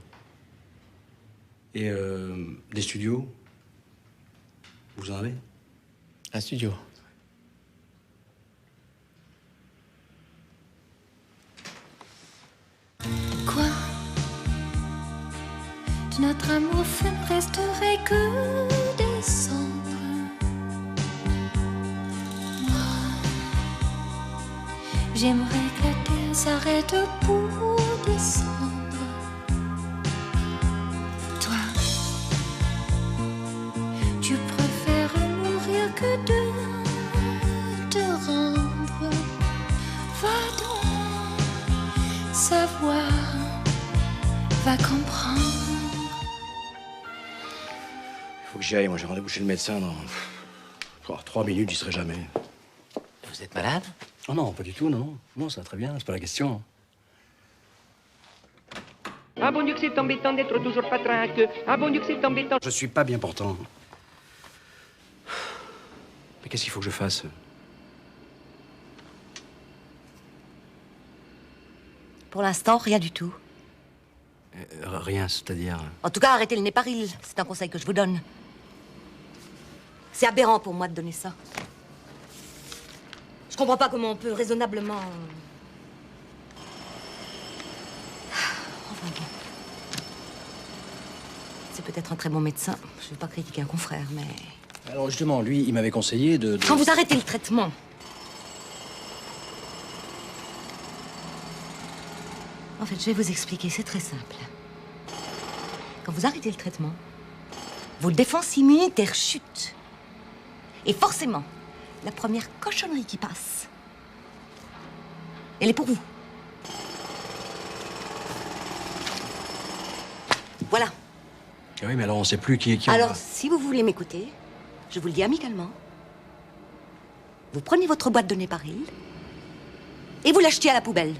Et des studios? Vous en avez? Un studio. Quoi? De notre amour fait ne resterait que des cendres. Moi, j'aimerais que la terre s'arrête pour descendre. Toi, tu préfères mourir que de te rendre. Va donc savoir, va comprendre. Faut que j'y aille, moi j'ai rendez-vous chez le médecin dans... 3 minutes, j'y serai jamais. Vous êtes malade? Oh non, pas du tout, non. Non, ça va très bien, c'est pas la question. Ah bon Dieu que c'est embêtant d'être toujours pas traqueux. Ah bon Dieu que c'est embêtant. Je suis pas bien portant. Mais qu'est-ce qu'il faut que je fasse? Pour l'instant, rien du tout. Rien, c'est-à-dire... En tout cas, arrêtez le Néparil. C'est un conseil que je vous donne. C'est aberrant pour moi de donner ça. Je comprends pas comment on peut raisonnablement... Enfin bon. C'est peut-être un très bon médecin. Je ne veux pas critiquer un confrère, mais... Alors justement, lui, il m'avait conseillé de... Quand vous arrêtez le traitement... En fait, je vais vous expliquer, c'est très simple. Quand vous arrêtez le traitement, vos défenses immunitaires chutent. Et forcément, la première cochonnerie qui passe, elle est pour vous. Voilà. Ah oui, mais alors on sait plus qui est qui. Alors, si vous voulez m'écouter, je vous le dis amicalement. Vous prenez votre boîte de Néparil et vous l'achetez à la poubelle.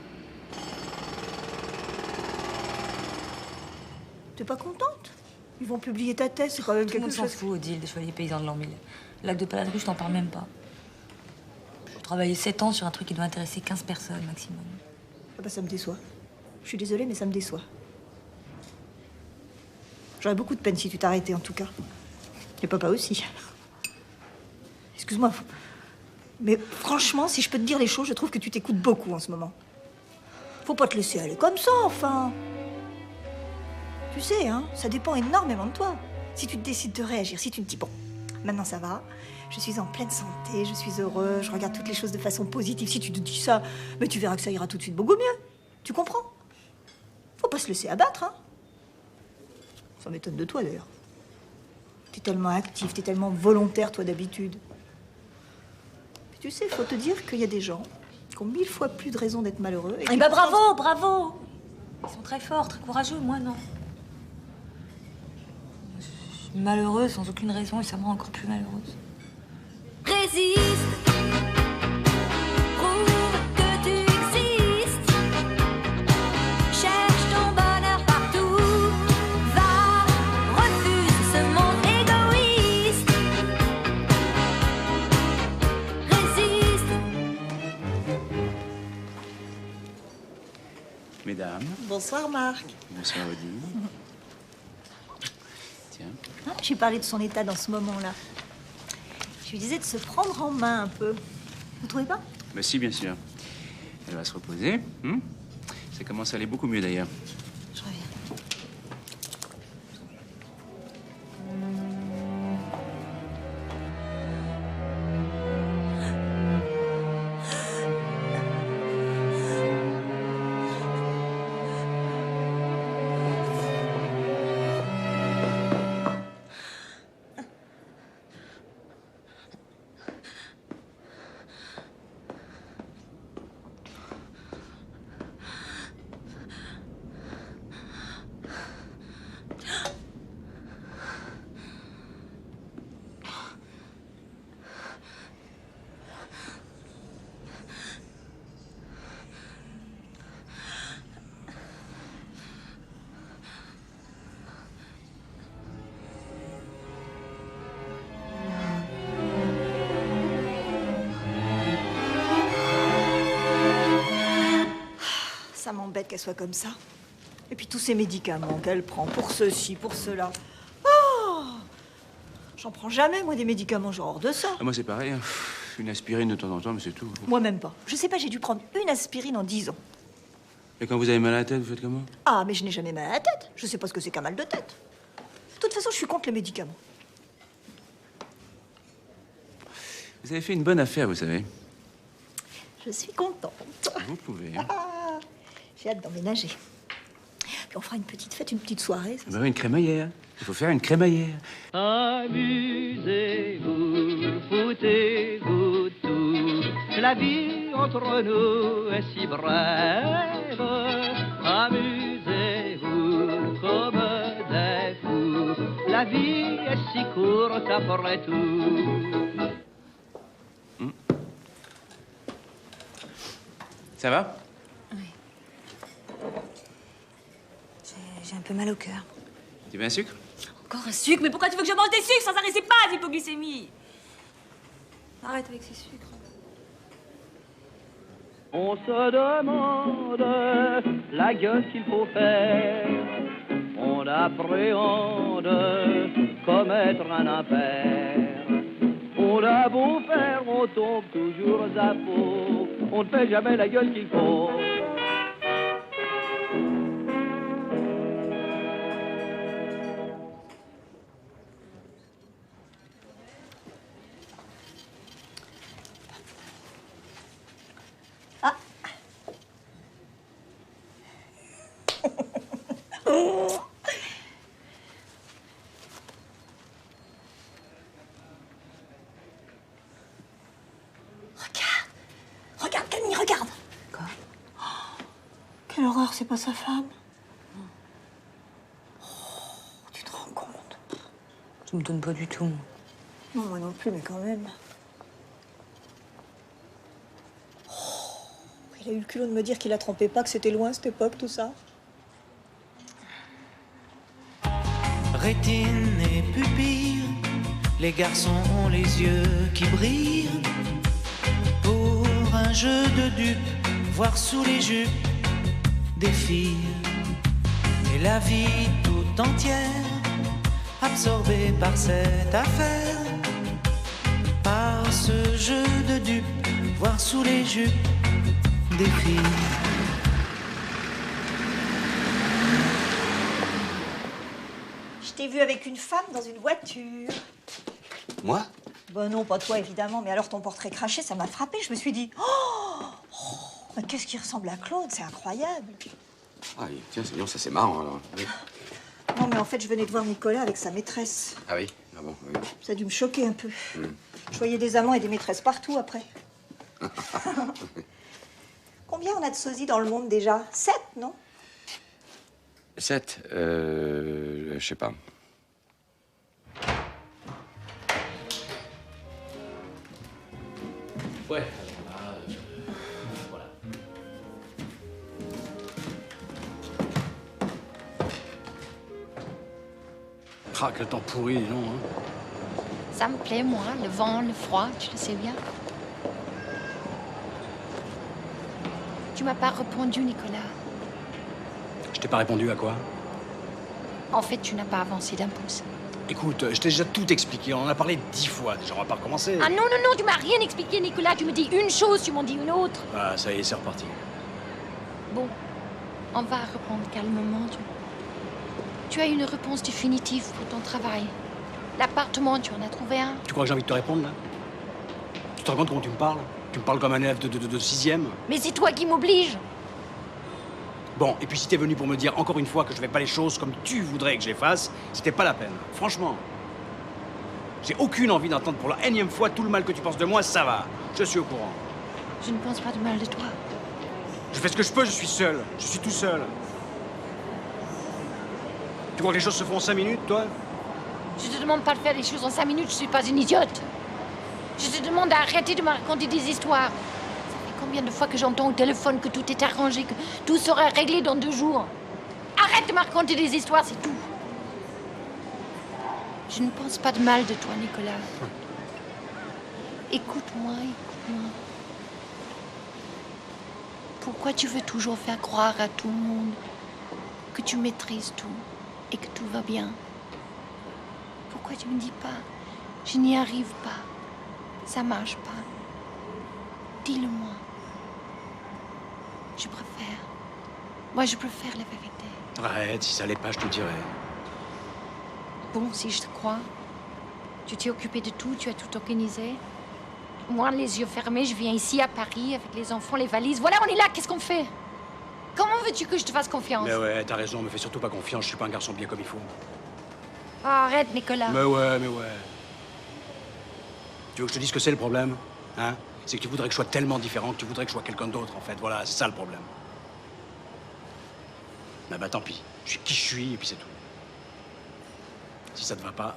T'es pas contente? Ils vont publier ta thèse, c'est quand même Tout le quelque monde s'en chose. fout, Odile, des chevaliers paysans de l'an 1000. Le lac de Paladru, je t'en parle même pas. J'ai travaillé 7 ans sur un truc qui doit intéresser 15 personnes maximum. Ah bah ça me déçoit. Je suis désolée, mais ça me déçoit. J'aurais beaucoup de peine si tu t'arrêtais, en tout cas. Et papa aussi. Excuse-moi, mais franchement, si je peux te dire les choses, je trouve que tu t'écoutes beaucoup en ce moment. Faut pas te laisser aller comme ça, enfin. Tu sais, hein, ça dépend énormément de toi. Si tu te décides de réagir, si tu te dis, bon, maintenant ça va, Je suis en pleine santé, je suis heureux, je regarde toutes les choses de façon positive. Si tu te dis ça, mais tu verras que ça ira tout de suite beaucoup mieux. Tu comprends? Faut pas se laisser abattre, hein. Ça m'étonne de toi, d'ailleurs. T'es tellement actif, t'es tellement volontaire, toi, d'habitude. Puis tu sais, faut te dire qu'il y a des gens qui ont 1000 fois plus de raisons d'être malheureux. Eh ben bravo, bravo. Ils sont très forts, très courageux, moi non. Je suis malheureuse sans aucune raison et ça me rend encore plus malheureuse. Résiste, prouve que tu existes. Cherche ton bonheur partout. Va, refuse ce monde égoïste. Résiste. Mesdames. Bonsoir, Marc. Bonsoir, Odile. Tiens. Ah, j'ai parlé de son état dans ce moment-là. Je lui disais de se prendre en main un peu. Vous trouvez pas? Mais si, bien sûr. Elle va se reposer. Ça commence à aller beaucoup mieux, d'ailleurs. Je reviens. Ça m'embête qu'elle soit comme ça. Et puis tous ces médicaments qu'elle prend pour ceci, pour cela. Oh, j'en prends jamais, moi, des médicaments, j'ai horreur de ça. Ah, moi, c'est pareil. Hein. Une aspirine de temps en temps, mais c'est tout. Moi, même pas. Je sais pas, j'ai dû prendre une aspirine en 10 ans. Et quand vous avez mal à la tête, vous faites comment? Ah, mais je n'ai jamais mal à la tête. Je sais pas ce que c'est qu'un mal de tête. De toute façon, je suis contre les médicaments. Vous avez fait une bonne affaire, vous savez. Je suis contente. Vous pouvez. Hein. Ah, j'ai hâte d'emménager. Puis on fera une petite fête, une petite soirée. Ça, Ben oui, une crémaillère. Il faut faire une crémaillère. Amusez-vous, foutez-vous tout. La vie entre nous est si brève. Amusez-vous comme des fous. La vie est si courte après tout. Ça va? J'ai un peu mal au cœur. Tu veux un sucre? Encore un sucre? Mais pourquoi tu veux que je mange des sucres? Ça s'arrête pas d'hypoglycémie. Arrête avec ces sucres. On se demande la gueule qu'il faut faire. On appréhende commettre un impair. On a beau faire, on tombe toujours à faux. On ne fait jamais la gueule qu'il faut. Ah. Regarde, Camille, regarde. Quoi? Quelle horreur, c'est pas sa femme. Oh, tu te rends compte? Ça me donne pas du tout. Non, moi non plus, mais quand même. Oh, il a eu le culot de me dire qu'il la trompait pas, que c'était loin cette époque, tout ça. Rétine et pupille, les garçons ont les yeux qui brillent. Pour un jeu de dupes, voir sous les jupes des filles. Et la vie tout entière, absorbée par cette affaire. Par ce jeu de dupes, voir sous les jupes des filles. Je t'ai vu avec une femme dans une voiture. Moi? Ben non, pas toi, évidemment. Mais alors, ton portrait craché, ça m'a frappé. Je me suis dit... Mais qu'est-ce qui ressemble à Claude? C'est incroyable. Ah, tiens, c'est bien, ça c'est marrant, alors. Oui. Non, mais en fait, je venais de voir Nicolas avec sa maîtresse. Ah oui? Ah bon, oui. Ça a dû me choquer un peu. Je voyais des amants et des maîtresses partout, après. Combien on a de sosies dans le monde, déjà? 7, non? 7, je sais pas. Ouais, alors là, voilà. Ah, quel temps pourri, dis donc, hein. Ça me plaît, moi, le vent, le froid, tu le sais bien. Tu m'as pas répondu, Nicolas. Je t'ai pas répondu à quoi? En fait, tu n'as pas avancé d'un pouce. Écoute, je t'ai déjà tout expliqué, on en a parlé 10 fois, déjà, on va pas recommencer. Ah non, non, non, tu m'as rien expliqué, Nicolas. Tu me dis une chose, tu m'en dis une autre. Ah, ça y est, c'est reparti. Bon, on va reprendre calmement. Tu as une réponse définitive pour ton travail. L'appartement, tu en as trouvé un? Tu crois que j'ai envie de te répondre, là? Tu te rends compte comment tu me parles? Tu me parles comme un élève de 6e? Mais c'est toi qui m'obliges. Bon, et puis si t'es venu pour me dire encore une fois que je fais pas les choses comme tu voudrais que je les fasse, c'était pas la peine. Franchement. J'ai aucune envie d'entendre pour la énième fois tout le mal que tu penses de moi, ça va. Je suis au courant. Je ne pense pas de mal de toi. Je fais ce que je peux, je suis seul. Je suis tout seul. Tu crois que les choses se font en 5 minutes, toi? Je te demande pas de faire les choses en 5 minutes, je suis pas une idiote. Je te demande d'arrêter de me raconter des histoires. Ça fait combien de fois que j'entends au téléphone que tout est arrangé, que tout sera réglé dans 2 jours? Arrête de me raconter des histoires, c'est tout. Je ne pense pas de mal de toi, Nicolas. Écoute-moi, écoute-moi. Pourquoi tu veux toujours faire croire à tout le monde que tu maîtrises tout et que tout va bien? Pourquoi tu me dis pas, je n'y arrive pas, ça marche pas? Dis-le-moi. Je préfère. Moi, je préfère la vérité. Arrête, si ça allait pas, je te dirais. Bon, si je te crois, tu t'es occupé de tout, tu as tout organisé. Moi, les yeux fermés, je viens ici à Paris avec les enfants, les valises. Voilà, on est là, qu'est-ce qu'on fait? Comment veux-tu que je te fasse confiance? Mais ouais, t'as raison, me fais surtout pas confiance, je suis pas un garçon bien comme il faut. Oh, arrête, Nicolas. Mais ouais, mais ouais. Tu veux que je te dise que c'est le problème? Hein? C'est que tu voudrais que je sois tellement différent que tu voudrais que je sois quelqu'un d'autre, en fait. Voilà, c'est ça le problème. Bah tant pis. Je suis qui je suis, et puis c'est tout. Si ça te va pas...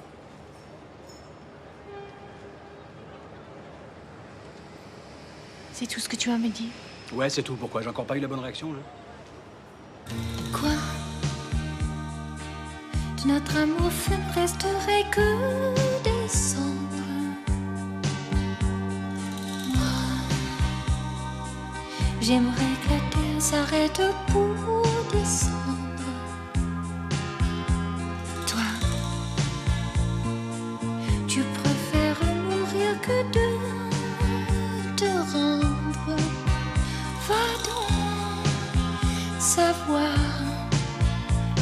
C'est tout ce que tu as à me dire? Ouais, c'est tout. Pourquoi? J'ai encore pas eu la bonne réaction, là? Quoi? De notre amour fait ne resterait que des cendres. Moi, j'aimerais que la terre s'arrête pour descendre. Toi, tu préfères mourir que de te rendre. Va donc savoir,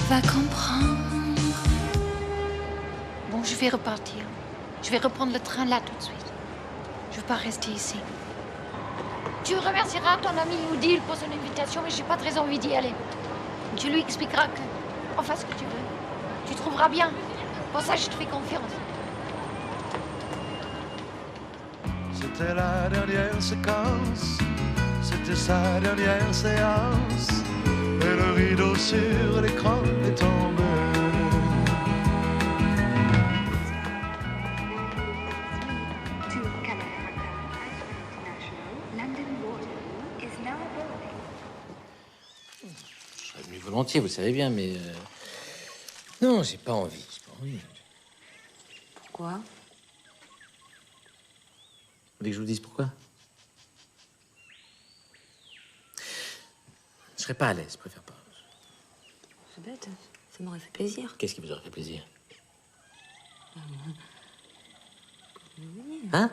va comprendre. Bon, je vais repartir. Je vais reprendre le train là tout de suite. Je ne veux pas rester ici. Tu remercieras ton ami Odile pour son invitation, mais j'ai pas très envie d'y aller. Tu lui expliqueras que... Enfin, ce que tu veux. Tu trouveras bien. Pour ça, je te fais confiance. C'était la dernière séquence, c'était sa dernière séance, et le rideau sur l'écran est tombé. Je serais venu volontiers, vous savez bien, mais... Non, j'ai pas envie, Pourquoi? Vous voulez que je vous dise pourquoi? Je serais pas à l'aise, je préfère pas. C'est bête, ça m'aurait fait plaisir. Qu'est-ce qui vous aurait fait plaisir? Que vous veniez. Hein?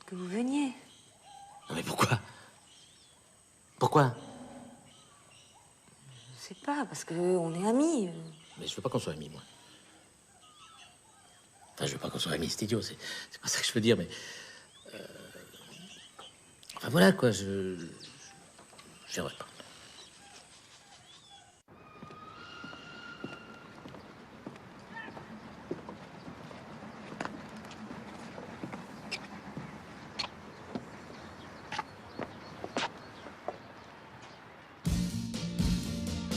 Que vous veniez. Non mais pourquoi? Pourquoi? Je sais pas, parce qu'on est amis. Mais je veux pas qu'on soit amis, moi. Enfin, je veux pas qu'on soit amis, c'est idiot, c'est pas ça que je veux dire, mais... Enfin, voilà, quoi, je viendrai pas.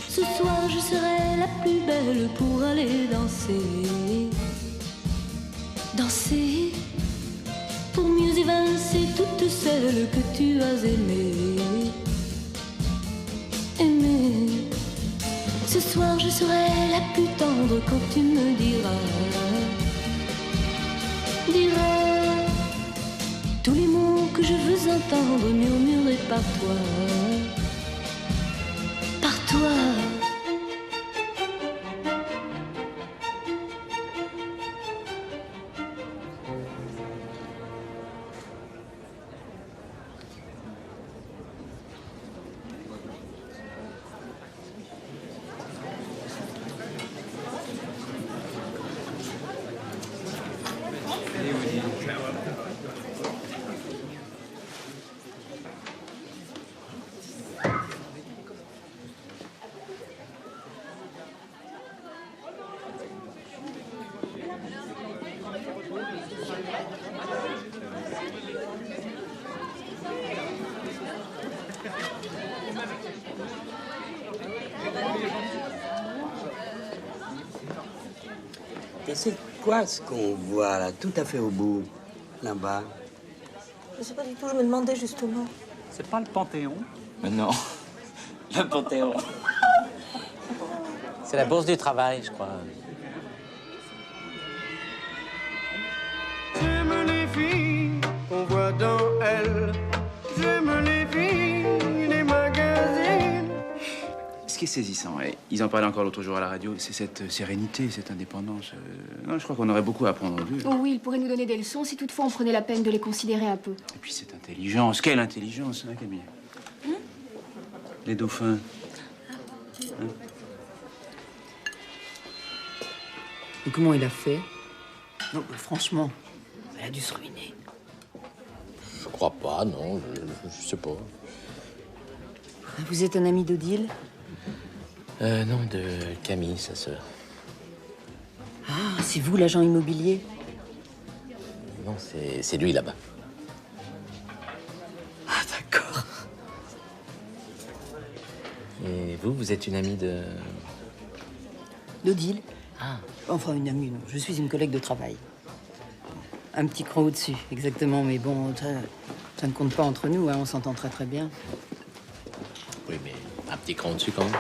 Ce soir je serai la plus belle pour aller danser. Danser pour mieux évincer toutes celles que tu as aimées. Aimer. Ce soir je serai la plus tendre quand tu me diras tous les mots que je veux entendre murmurés par toi. Par toi. Et c'est quoi ce qu'on voit là, tout à fait au bout, là-bas? Je sais pas du tout, je me demandais justement. C'est pas le Panthéon? Mais non, le Panthéon. C'est la Bourse du Travail, je crois. J'aime les filles qu'on voit dans elles. J'aime les filles des magazines. Ce qui est saisissant, ouais, ils en parlaient encore l'autre jour à la radio, c'est cette sérénité, cette indépendance. Non, je crois qu'on aurait beaucoup à apprendre d'eux. Oh oui, ils pourraient nous donner des leçons si toutefois on prenait la peine de les considérer un peu. Et puis cette intelligence, quelle intelligence, hein, Camille? Les dauphins. Hein? Et comment il a fait? Non, franchement, elle a dû se ruiner. Je crois pas, non, je sais pas. Vous êtes un ami d'Odile? Non, de Camille, sa sœur. Ah, c'est vous l'agent immobilier? Non, c'est lui là-bas. Ah, d'accord. Et vous êtes une amie de... D'Odile? Ah. Enfin, une amie, non. Je suis une collègue de travail. Un petit cran au-dessus, exactement. Mais bon, ça ne compte pas entre nous, hein. On s'entend très très bien. Oui, mais un petit cran au-dessus quand même.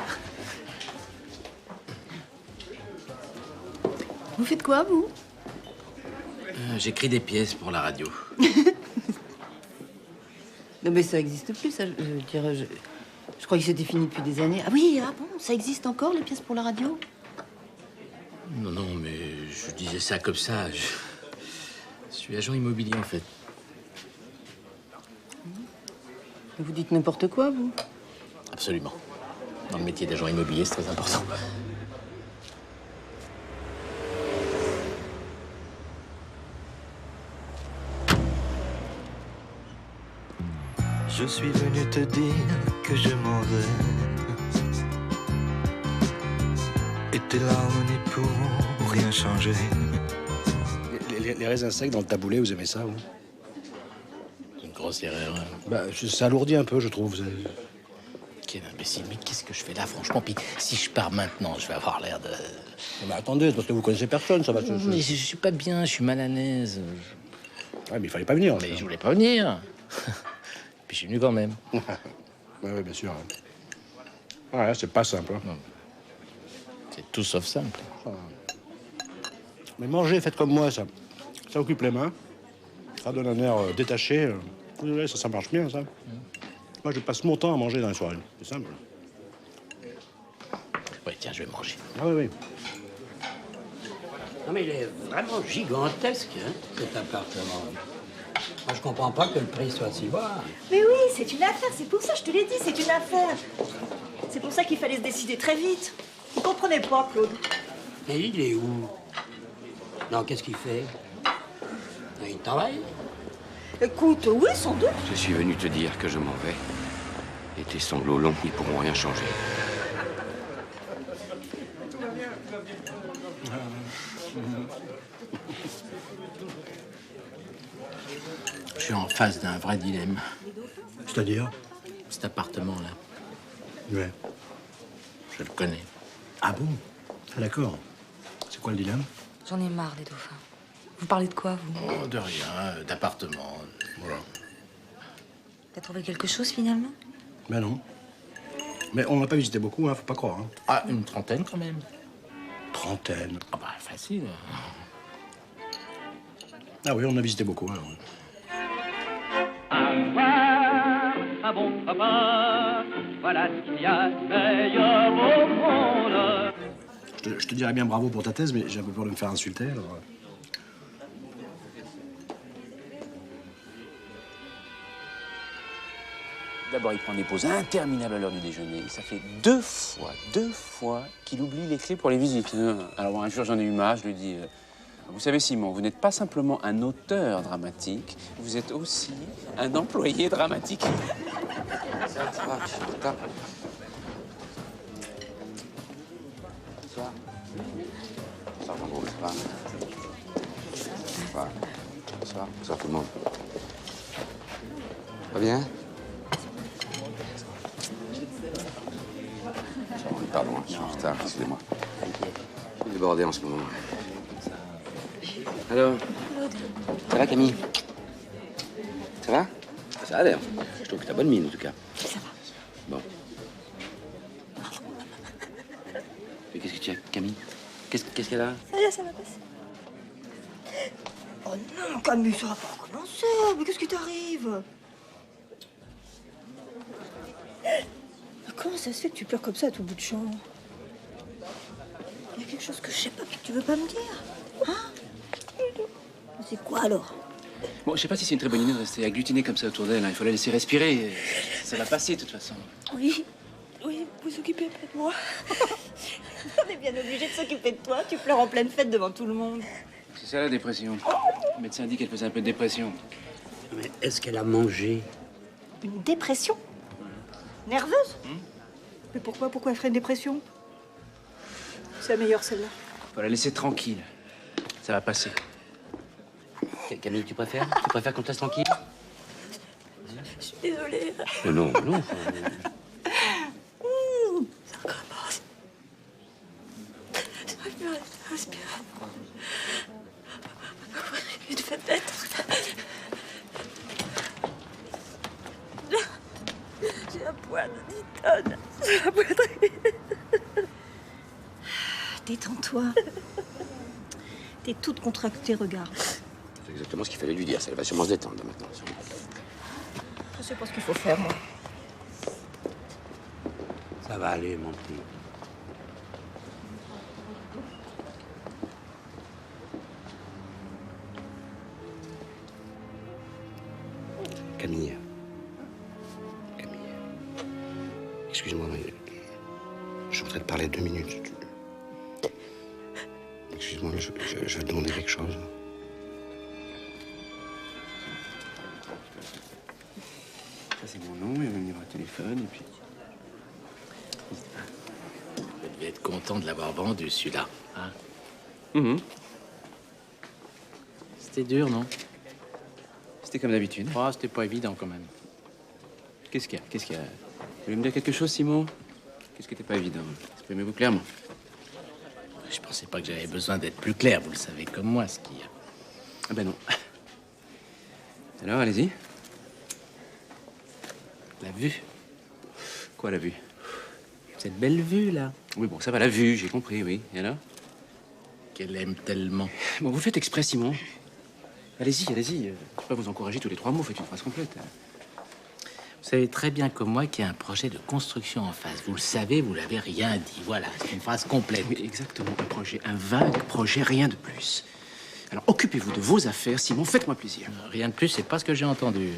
Vous faites quoi, vous? J'écris des pièces pour la radio. Non, mais ça existe plus, ça. Je dirais, je crois que c'était fini depuis des années. Ah oui, ah bon, ça existe encore, les pièces pour la radio? Non, non, mais je disais ça comme ça. Je suis agent immobilier, en fait. Vous dites n'importe quoi, vous? Absolument. Dans le métier d'agent immobilier, c'est très important. Je suis venu te dire que je m'en vais. Et tes larmes n'y pourront rien changer. Les raisins secs dans le taboulé, vous aimez ça, vous? Une grosse erreur. Hein. Bah, ça alourdit un peu, je trouve. Quel imbécile, mais qu'est-ce que je fais là, franchement? Puis si je pars maintenant, je vais avoir l'air de... Mais attendez, c'est parce que vous connaissez personne, ça va... Non, mais je suis pas bien, je suis mal à l'aise. Ouais, mais il fallait pas venir. Mais je voulais pas venir. Puis je suis venu quand même. Oui, bien sûr. Ouais, c'est pas simple. Hein. C'est tout sauf simple. Mais mangez, faites comme moi, ça occupe les mains. Ça donne un air détaché. Ça marche bien, ça. Moi, je passe mon temps à manger dans les soirées. C'est simple. Oui, tiens, je vais manger. Ah oui. Non, mais il est vraiment gigantesque, hein, cet appartement. Moi, je comprends pas que le prix soit si bas. Mais oui, c'est une affaire, c'est pour ça, je te l'ai dit, c'est une affaire. C'est pour ça qu'il fallait se décider très vite. Vous comprenez pas, Claude? Et il est où? Non, qu'est-ce qu'il fait? Il travaille? Écoute, oui, sans doute. Je suis venu te dire que je m'en vais. Et tes sanglots longs n'y pourront rien changer. Je suis en face d'un vrai dilemme. C'est-à-dire? Cet appartement-là. Ouais. Je le connais. Ah bon? Ah d'accord. C'est quoi le dilemme? J'en ai marre des dauphins. Vous parlez de quoi, vous? Oh, de rien, d'appartement. Voilà. T'as trouvé quelque chose, finalement? Ben non. Mais on n'a pas visité beaucoup, hein, faut pas croire. Hein. Ah, une trentaine quand même. Trentaine? Ah bah, facile. Ah oui, on a visité beaucoup, alors. Avoir un bon copain, voilà ce qu'il y a de meilleur au monde. Je te dirais bien bravo pour ta thèse, mais j'ai un peu peur de me faire insulter, alors... D'abord, il prend des pauses interminables à l'heure du déjeuner. Ça fait deux fois qu'il oublie les clés pour les visites. Alors, un jour, j'en ai eu marre, je lui dis... Vous savez, Simon, vous n'êtes pas simplement un auteur dramatique, vous êtes aussi un employé dramatique. Ça va, je suis en retard. Bonsoir. Bonsoir, Jean-Gros, ça va? Bonsoir. Bonsoir. Bonsoir, tout le monde. Pas bien? Pardon, je suis en retard, excusez-moi. Je suis débordé en ce moment. Alors, ça va, Camille? Ça va? Ça a l'air. Je trouve que t'as bonne mine, en tout cas. Ça va. Bon. Mais qu'est-ce que tu as, Camille? Qu'est-ce qu'elle a? Ça y est, ça va passer. Oh non, Camille, ça va pas recommencer. Mais qu'est-ce qui t'arrive? Comment ça se fait que tu pleures comme ça à tout bout de champ? Il y a quelque chose que je sais pas que tu veux pas me dire. Hein? C'est quoi alors? Bon, je sais pas si c'est une très bonne idée de rester agglutinée comme ça autour d'elle. Il faut la laisser respirer. Ça va passer, de toute façon. Oui, oui, vous occupez pas de moi. On est bien obligé de s'occuper de toi. Tu pleures en pleine fête devant tout le monde. C'est ça la dépression. Le médecin dit qu'elle faisait un peu de dépression. Mais est-ce qu'elle a mangé? Une dépression? Nerveuse? Mais pourquoi elle ferait une dépression? C'est la meilleure, celle-là. Faut la laisser tranquille. Ça va passer. Camille, tu préfères? Tu préfères qu'on te laisse tranquille? Je suis désolée. Non, non. Ça recommence. J'arrive plus à respirer. Une fenêtre. J'ai un poids de 10 tonnes. J'ai la poitrine. Détends-toi. T'es toute contractée, regarde. C'est exactement ce qu'il fallait lui dire. Ça va sûrement se détendre maintenant. Je sais pas ce qu'il faut faire, moi. Ça va aller, mon petit. Camille. Excuse-moi, mais je voudrais te parler 2 minutes. Excuse-moi, je vais te demander quelque chose. Ça, c'est mon nom, il y a mon numéro de téléphone, et puis... Vous devez être content de l'avoir vendu, celui-là. Hein? C'était dur, non? C'était comme d'habitude. Oh, c'était pas évident, quand même. Qu'est-ce qu'il y a? Vous voulez me dire quelque chose, Simon? Qu'est-ce qui n'était pas évident? Exprimez-vous clairement. Je pensais pas que j'avais besoin d'être plus clair, vous le savez comme moi, ce qu'il y a. Ah ben non. Alors, allez-y. La vue. Quoi, la vue? Cette belle vue, là. Oui, bon, ça va, la vue, j'ai compris, oui. Et alors? Qu'elle aime tellement. Bon, vous faites exprès, Simon. Allez-y. Je vais pas vous encourager tous les 3 mots, faites une phrase complète. Vous savez très bien comme moi qu'il y a un projet de construction en face. Vous le savez, vous l'avez rien dit. Voilà, c'est une phrase complète. Oui, exactement, un projet, un vague projet, rien de plus. Alors, occupez-vous de vos affaires, Simon, faites-moi plaisir. Rien de plus, c'est pas ce que j'ai entendu.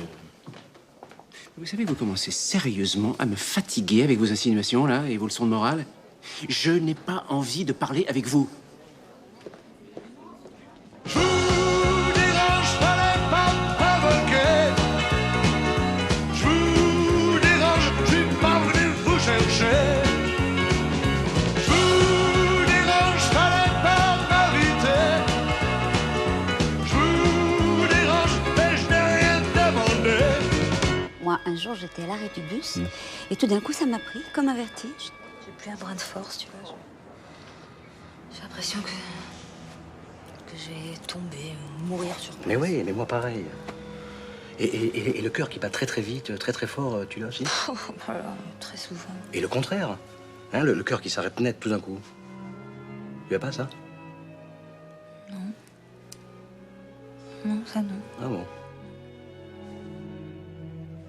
Vous savez, vous commencez sérieusement à me fatiguer avec vos insinuations, là, et vos leçons de morale. Je n'ai pas envie de parler avec vous. Moi, un jour, j'étais à l'arrêt du bus, et tout d'un coup, ça m'a pris, comme un vertige. J'ai plus un brin de force, tu vois. J'ai l'impression que je vais tomber, mourir sur place. Mais oui, mais moi pareil. Et le cœur qui bat très très vite, très très fort, tu l'as aussi? Oh, voilà, très souvent. Et le contraire, hein, le cœur qui s'arrête net tout d'un coup. Tu as pas ça? Non. Non, ça non. Ah bon?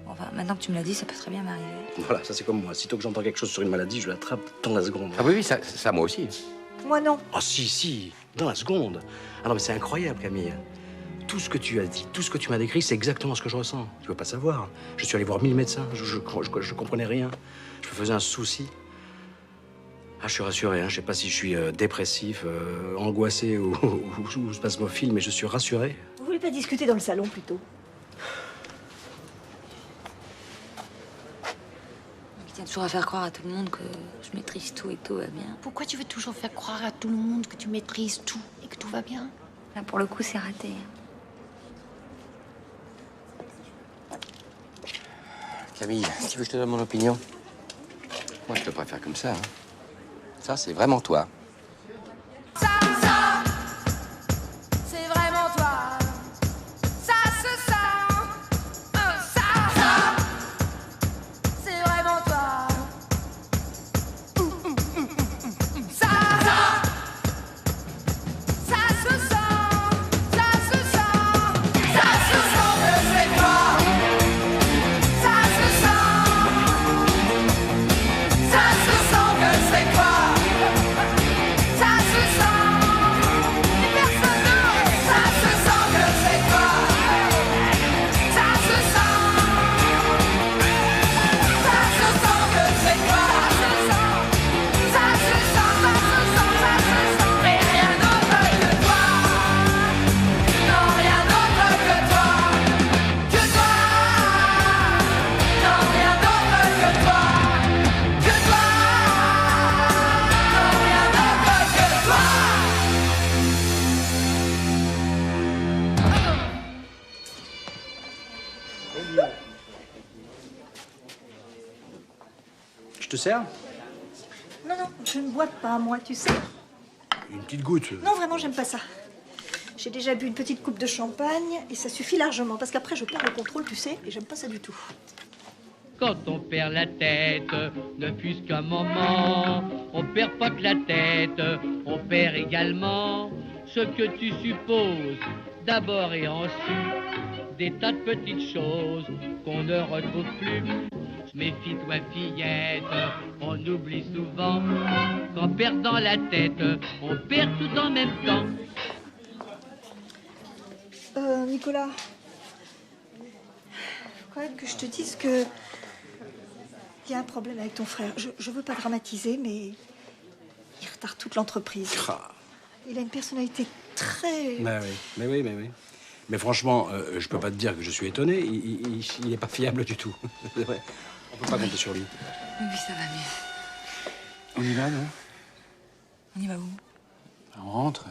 Enfin, maintenant que tu me l'as dit, ça peut très bien m'arriver. Voilà, ça c'est comme moi. Sitôt que j'entends quelque chose sur une maladie, je l'attrape dans la seconde. Ah oui, ça moi aussi. Moi, non. Ah si, dans la seconde. Ah non, mais c'est incroyable, Camille. Tout ce que tu as dit, tout ce que tu m'as décrit, c'est exactement ce que je ressens. Tu veux pas savoir. Je suis allé voir 1000 médecins, je comprenais rien. Je me faisais un souci. Ah, je suis rassuré, hein. Je sais pas si je suis dépressif, angoissé ou spasmophile, mais je suis rassuré. Vous voulez pas discuter dans le salon, plutôt? Il tient toujours à faire croire à tout le monde que je maîtrise tout et que tout va bien. Pourquoi tu veux toujours faire croire à tout le monde que tu maîtrises tout et que tout va bien? Là, pour le coup, c'est raté. Camille, si tu veux que je te donne mon opinion, moi je te préfère comme ça. Hein. Ça, c'est vraiment toi. C'est vraiment toi. Ça se sent. Ça. C'est vraiment toi. Ça. Ça se sent. Ça se sent. Ça se sent que c'est toi. Ça se sent. Ça se sent que c'est toi. Ça se sent, personne d'autre. Ça se sent que c'est toi. Ça se sent, que c'est toi. Ça se sent, mais rien d'autre que toi. Non, rien d'autre que toi. Que toi. Non, rien d'autre que toi. Que toi. Non, rien d'autre que toi. Je te sers? Non, non, je ne bois pas, moi, tu sais. Une petite goutte. Non, vraiment, j'aime pas ça. J'ai déjà bu une petite coupe de champagne et ça suffit largement parce qu'après, je perds le contrôle, tu sais, et j'aime pas ça du tout. Quand on perd la tête, ne fût-ce qu'un moment, on perd pas que la tête, on perd également ce que tu supposes, d'abord et ensuite, des tas de petites choses qu'on ne retrouve plus. Méfie-toi, fillette, on oublie souvent qu'en perdant la tête, on perd tout en même temps. Nicolas, faut quand même que je te dise que il y a un problème avec ton frère. Je veux pas dramatiser, mais il retarde toute l'entreprise. Il a une personnalité très... Mais oui. Mais franchement, je peux pas te dire que je suis étonné. Il est pas fiable du tout. C'est vrai. On peut pas compter sur lui. Oui, ça va mieux. On y va, non? On y va où? On rentre.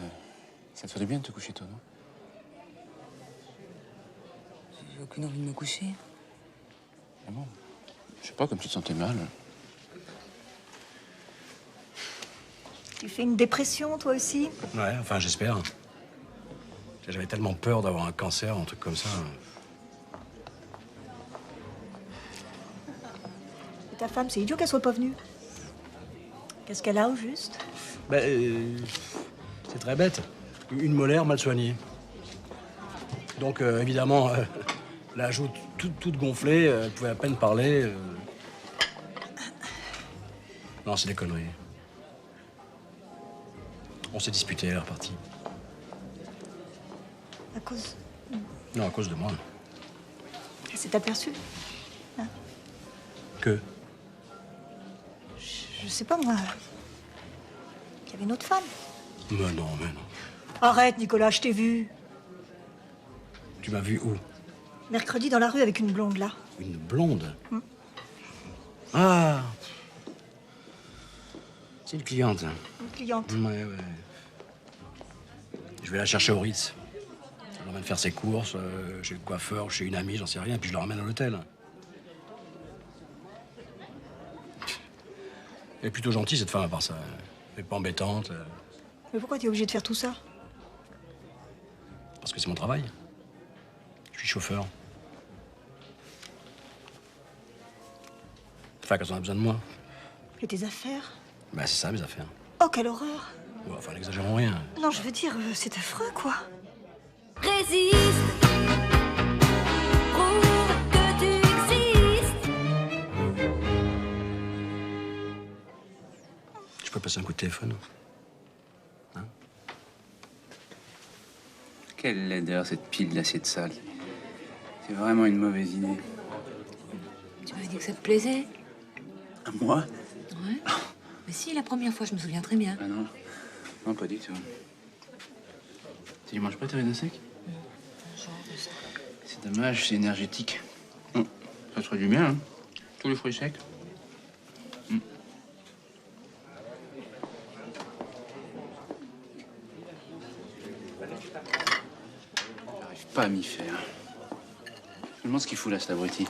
Ça te ferait bien de te coucher, toi, non? J'ai aucune envie de me coucher. Ah bon? Je sais pas, comme tu te sentais mal. Tu fais une dépression, toi aussi? Ouais, enfin, j'espère. J'avais tellement peur d'avoir un cancer, un truc comme ça. Et ta femme, c'est idiot qu'elle soit pas venue. Qu'est-ce qu'elle a, au juste? C'est très bête. Une molaire mal soignée. Donc, évidemment, la joue toute gonflée, elle pouvait à peine parler. Non, c'est des conneries. On s'est disputé, elle est repartie. À cause... Non, à cause de moi. Elle s'est aperçue. Hein? Que? Je sais pas, moi. Qu'il y avait une autre femme. Mais non. Arrête, Nicolas, je t'ai vu. Tu m'as vu où? Mercredi, dans la rue, avec une blonde, là. Une blonde? Ah! C'est une cliente. Une cliente. Ouais. Je vais la chercher au Ritz. Je l'emmène faire ses courses, chez le coiffeur, chez une amie, j'en sais rien, puis je la ramène à l'hôtel. Elle est plutôt gentille, cette femme, à part ça. Elle est pas embêtante. Mais pourquoi tu es obligé de faire tout ça? Parce que c'est mon travail. Je suis chauffeur. Enfin, quand on a besoin de moi. Et tes affaires? Bah, c'est ça, mes affaires. Oh, quelle horreur! Ouais, enfin, n'exagérons rien. Non, je veux dire, c'est affreux, quoi. Résiste, prouve que tu existes. Je peux passer un coup de téléphone? Quelle laideur, cette pile d'assiette sale. C'est vraiment une mauvaise idée. Tu m'avais dit que ça te plaisait? À moi? Ouais. Mais si, la première fois, je me souviens très bien. Ah non. Non, pas du tout. Tu manges pas tes raisins secs? C'est dommage, c'est énergétique. Ça te ferait du bien, hein? Tous les fruits secs. J'arrive pas à m'y faire. Je me demande ce qu'il fout là, cet abruti.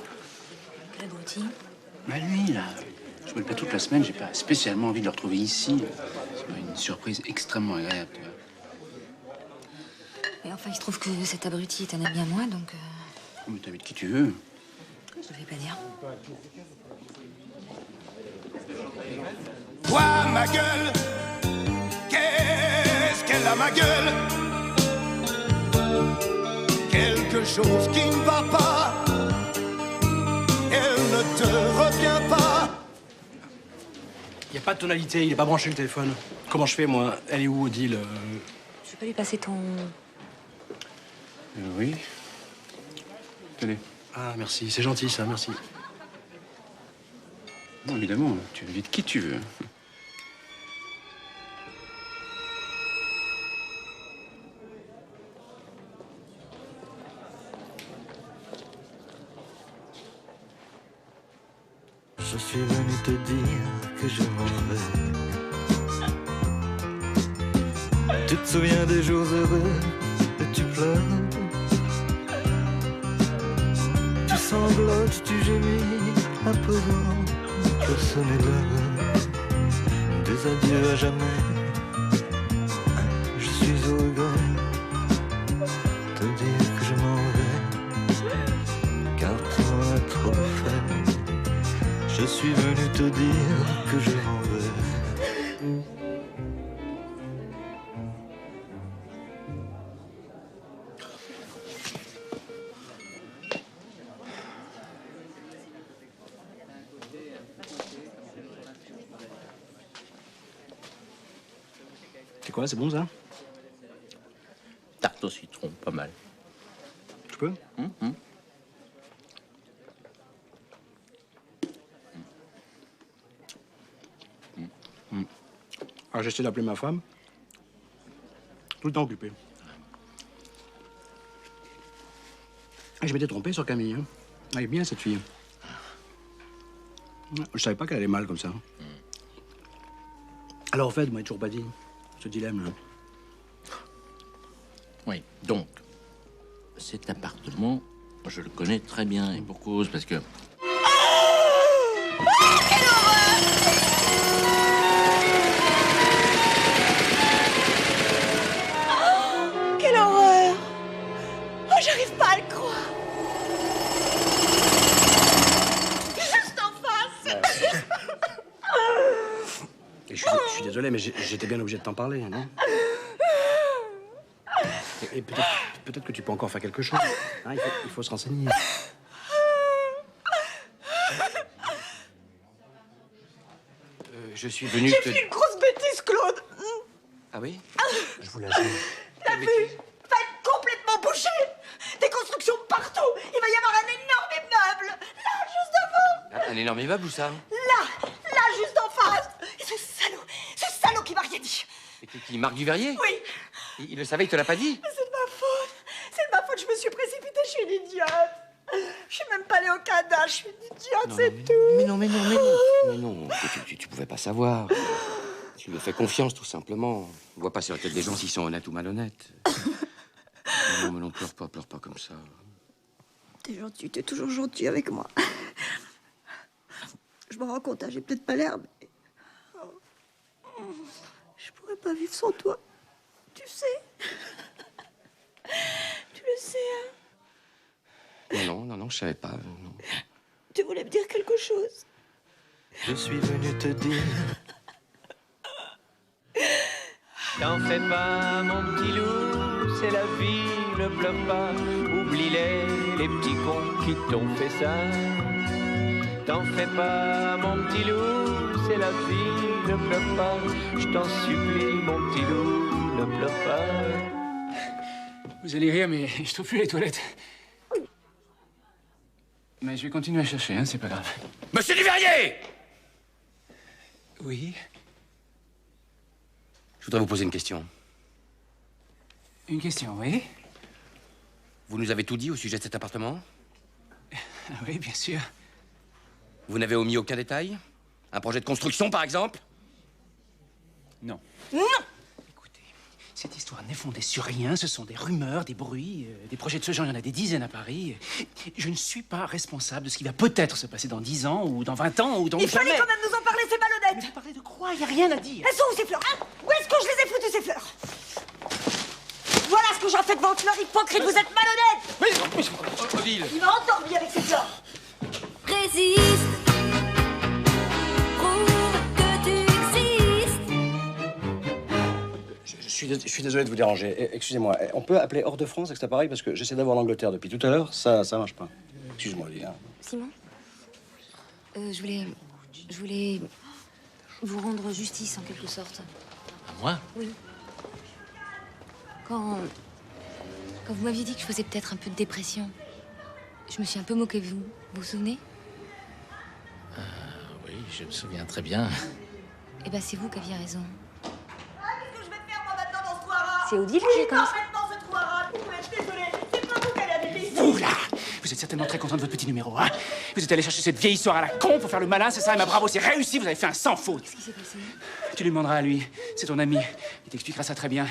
L'abruti? Bah lui, là. Je me le fais toute la semaine, j'ai pas spécialement envie de le retrouver ici. C'est une surprise extrêmement agréable, tu vois. Mais enfin, il se trouve que cet abruti est un ami à moi, donc... Mais t'invites qui tu veux. Je ne vais pas dire. Vois ma gueule, qu'est-ce qu'elle a ma gueule? Quelque chose qui ne va pas, elle ne te revient pas. Il n'y a pas de tonalité, il est pas branché le téléphone. Comment je fais, moi? Elle est où, Odile? Je peux lui passer ton... Oui. Tenez. Ah, merci, c'est gentil, ça, merci. Non, évidemment, tu invites qui tu veux. Je suis venu te dire que je m'en vais. Tu te souviens des jours heureux et tu pleures. Tu sanglotes, tu gémis à présent que ce n'est l'heure des adieux à jamais. Je suis au regret te dire que je m'en vais, car tu m'en as trop fait. Je suis venu te dire que je m'en vais. C'est quoi, c'est bon, ça? Tarte au citron, pas mal. Tu peux? Alors, j'essaie d'appeler ma femme. Tout le temps occupée. Et je m'étais trompé sur Camille. Hein. Elle est bien, cette fille. Je savais pas qu'elle allait mal comme ça. Alors, en fait, vous m'avez toujours pas dit ce dilemme-là. Oui, donc, cet appartement, je le connais très bien, et pour cause, parce que... Quelle horreur! Oh, quelle horreur! Oh, j'arrive pas à le croire! Juste en face! Et je suis désolé, mais j'étais bien obligé de t'en parler, non? Et peut-être que tu peux encore faire quelque chose. Hein, il faut se renseigner. Je suis venu J'ai te... fait une grosse bêtise, Claude! Ah oui? Je vous laisse. T'as vu? Va être complètement bouché! Des constructions partout! Il va y avoir un énorme immeuble! Là, juste devant! Un énorme immeuble ou ça? Là, juste en face! Et ce salaud qui m'a rien dit! Et qui Marc Duverrier? Oui! Il le savait, il te l'a pas dit? C'est de ma faute! C'est de ma faute, je me suis précipitée, je suis une idiote! Je suis même pas allée au Canada, je suis une idiote, c'est tout! Mais non. Mais non, tu pouvais pas savoir. Tu me fais confiance, tout simplement. On voit pas sur la tête des gens s'ils sont honnêtes ou malhonnêtes. Mais non, pleure pas comme ça. T'es gentil, t'es toujours gentil avec moi. Je me rends compte, hein, j'ai peut-être pas l'air, mais pas vivre sans toi. Tu sais. Tu le sais, hein. Non, je savais pas. Non. Tu voulais me dire quelque chose. Je suis venu te dire. T'en fais pas, mon petit loup, c'est la vie, ne pleure pas. Oublie les petits cons qui t'ont fait ça. T'en fais pas, mon petit loup, c'est la vie, ne pleure pas. Je t'en supplie, mon petit loup, ne pleure pas. Vous allez rire, mais je trouve plus les toilettes. Mais je vais continuer à chercher, hein, c'est pas grave. Monsieur Duverrier! Oui? Je voudrais vous poser une question. Une question, oui? Vous nous avez tout dit au sujet de cet appartement? Oui, bien sûr. Vous n'avez omis aucun détail? Un projet de construction, par exemple? Non. Non! Cette histoire n'est fondée sur rien. Ce sont des rumeurs, des bruits, des projets de ce genre. Il y en a des dizaines à Paris. Je ne suis pas responsable de ce qui va peut-être se passer dans 10 ans, ou dans 20 ans, ou dans Il jamais. fallait quand même nous en parler, c'est malhonnête. Mais parler de quoi? Il n'y a rien à dire. Elles sont où ces fleurs, hein? Où est-ce que je les ai foutues, ces fleurs? Voilà ce que j'en fais de vos fleurs, hypocrite, vous êtes malhonnête. Mais Odile! Il m'a endormi avec ces fleurs. Résiste. Je suis désolé de vous déranger. Excusez-moi, on peut appeler hors de France avec cet appareil parce que j'essaie d'avoir l'Angleterre depuis tout à l'heure. Ça marche pas. Excuse-moi, Lila. Simon, je voulais vous rendre justice en quelque sorte. À moi? Oui. Quand vous m'aviez dit que je faisais peut-être un peu de dépression, je me suis un peu moquée de vous. Vous vous souvenez? Oui, je me souviens très bien. Eh ben, c'est vous qui aviez raison. Qu'est-ce que je vais faire moi maintenant dans ce trou-à-rats? C'est Odile qui est comme ça. Maintenant ce trou-à-rats. Vous êtes désolé. C'est pas vous qui allez habiter ici. Vous, là! Vous êtes certainement très content de votre petit numéro, hein? Vous êtes allé chercher cette vieille histoire à la con pour faire le malin, c'est ça? Et ma bravo, c'est réussi, vous avez fait un sans faute. Qu'est-ce qui s'est passé? Tu lui demanderas à lui. C'est ton ami. Il t'expliquera ça très bien.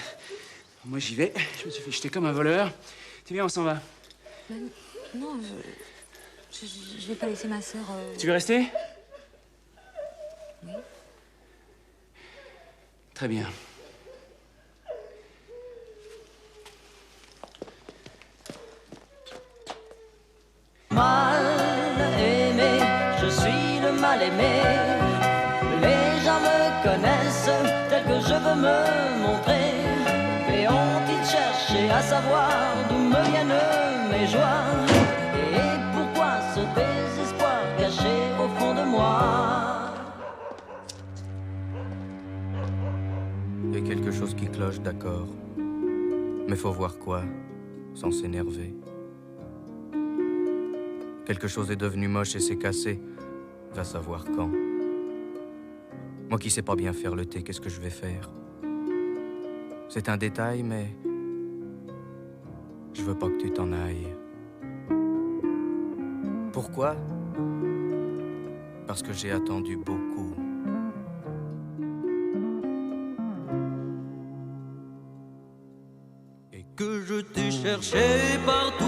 Moi, j'y vais. Je me suis fait jeter comme un voleur. Tu viens, on s'en va. Non, je vais pas laisser ma sœur... Tu veux rester? Oui. Très bien. Mal aimé, je suis le mal aimé. Les gens me connaissent tel que je veux me montrer. Mais ont-ils cherché à savoir d'où me viennent mes joies? Et pourquoi ce désespoir caché au fond de moi? Il y a quelque chose qui cloche, d'accord. Mais faut voir quoi, sans s'énerver. Quelque chose est devenu moche et s'est cassé. Va savoir quand. Moi qui sais pas bien faire le thé, qu'est-ce que je vais faire? C'est un détail, mais... je veux pas que tu t'en ailles. Pourquoi? Parce que j'ai attendu beaucoup. Et que je t'ai cherché partout,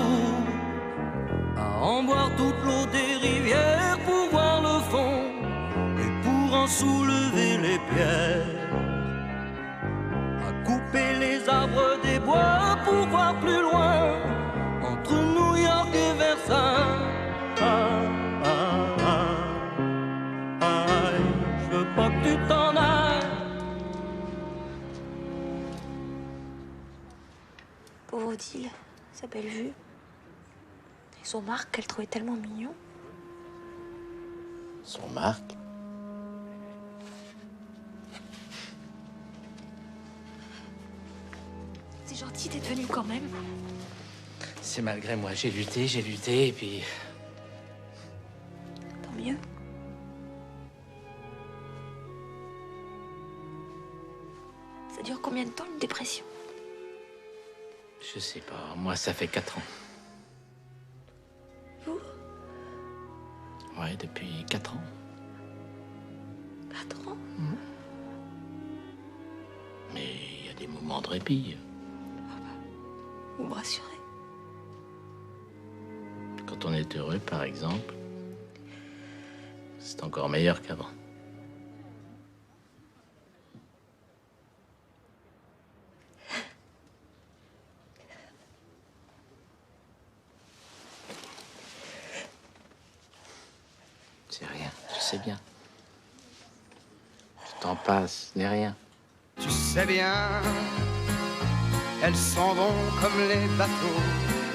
à en boire toute l'eau des rivières pour voir le fond et pour en soulever les pierres, à couper les arbres des bois pour voir plus loin entre New York et Versailles. Je veux pas que tu t'en ailles. Pauvre Odile, sa belle vue. Et son Marc qu'elle trouvait tellement mignon. Son Marc? C'est gentil d'être venu quand même. C'est malgré moi. J'ai lutté, et puis... Tant mieux. Ça dure combien de temps une dépression? Je sais pas. Moi, ça fait 4 ans. Vous? Ouais, depuis 4 ans. 4 ans? Mais il y a des moments de répit. Vous me rassurez. Quand on est heureux, par exemple, c'est encore meilleur qu'avant. C'est rien, je sais bien. Le temps passe, n'est rien. Tu sais bien, elles s'en vont comme les bateaux,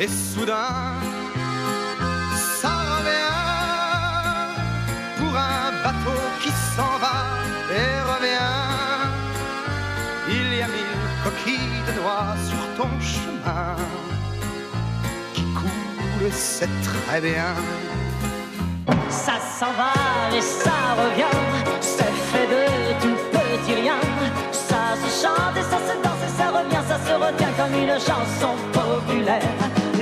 et soudain, ça revient pour un bateau qui s'en va et revient. Il y a 1000 coquilles de noix sur ton chemin qui coulent, c'est très bien. Ça s'en va et ça revient, c'est fait de tout petit rien. Ça se chante et ça se danse et ça revient, ça se retient comme une chanson populaire.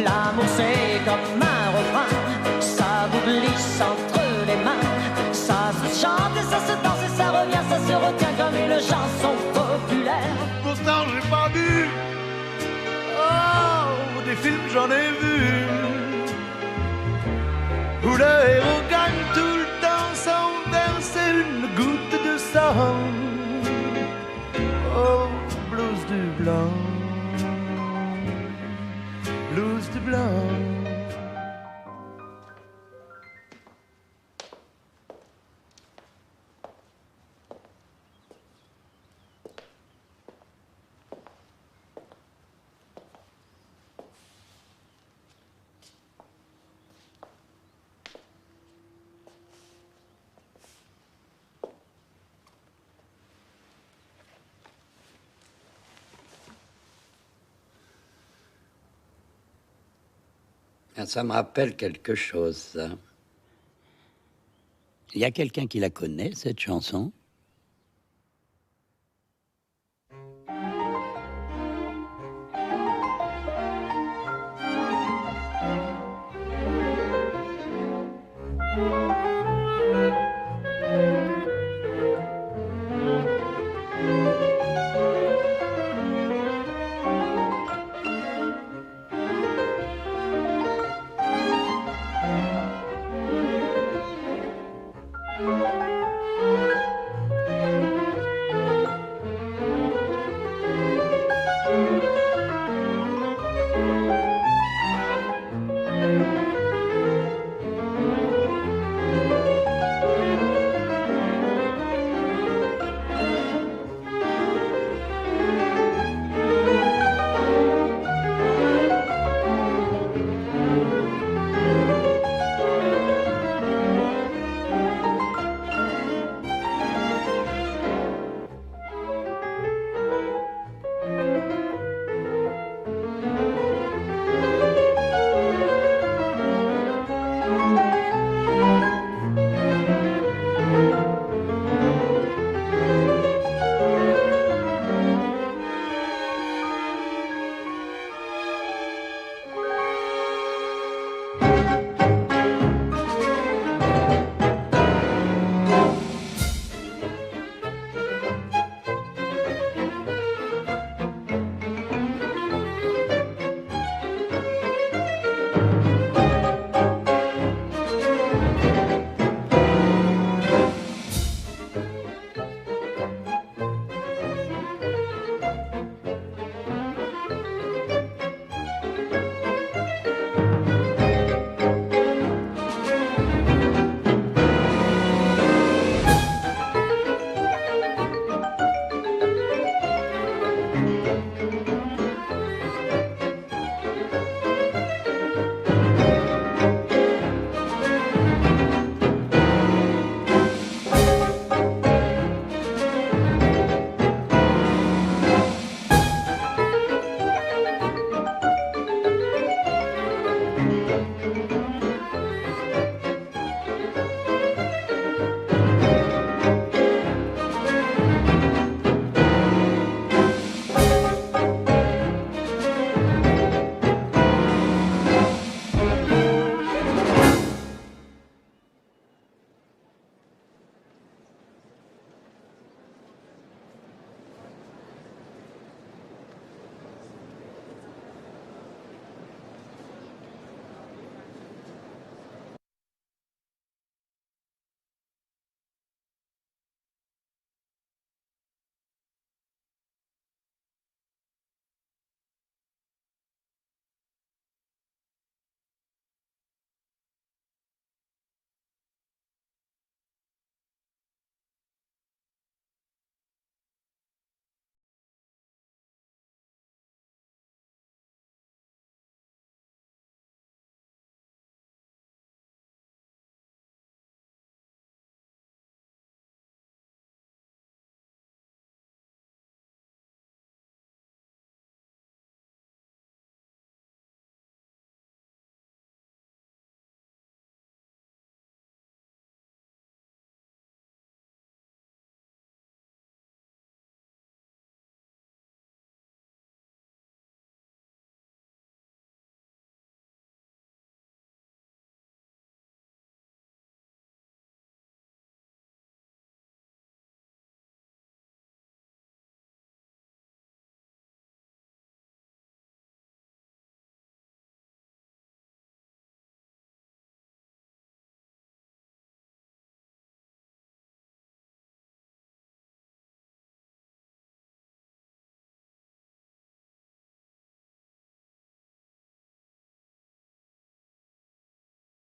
L'amour c'est comme un refrain, ça vous glisse entre les mains. Ça se chante et ça se danse et ça revient, ça se retient comme une chanson populaire. Pourtant j'ai pas vu, oh, des films j'en ai vu, où le héros gagne tout le temps sans verser une goutte de sang. Oh, blues du blanc, blues du blanc. Ça me rappelle quelque chose, ça. Il y a quelqu'un qui la connaît, cette chanson?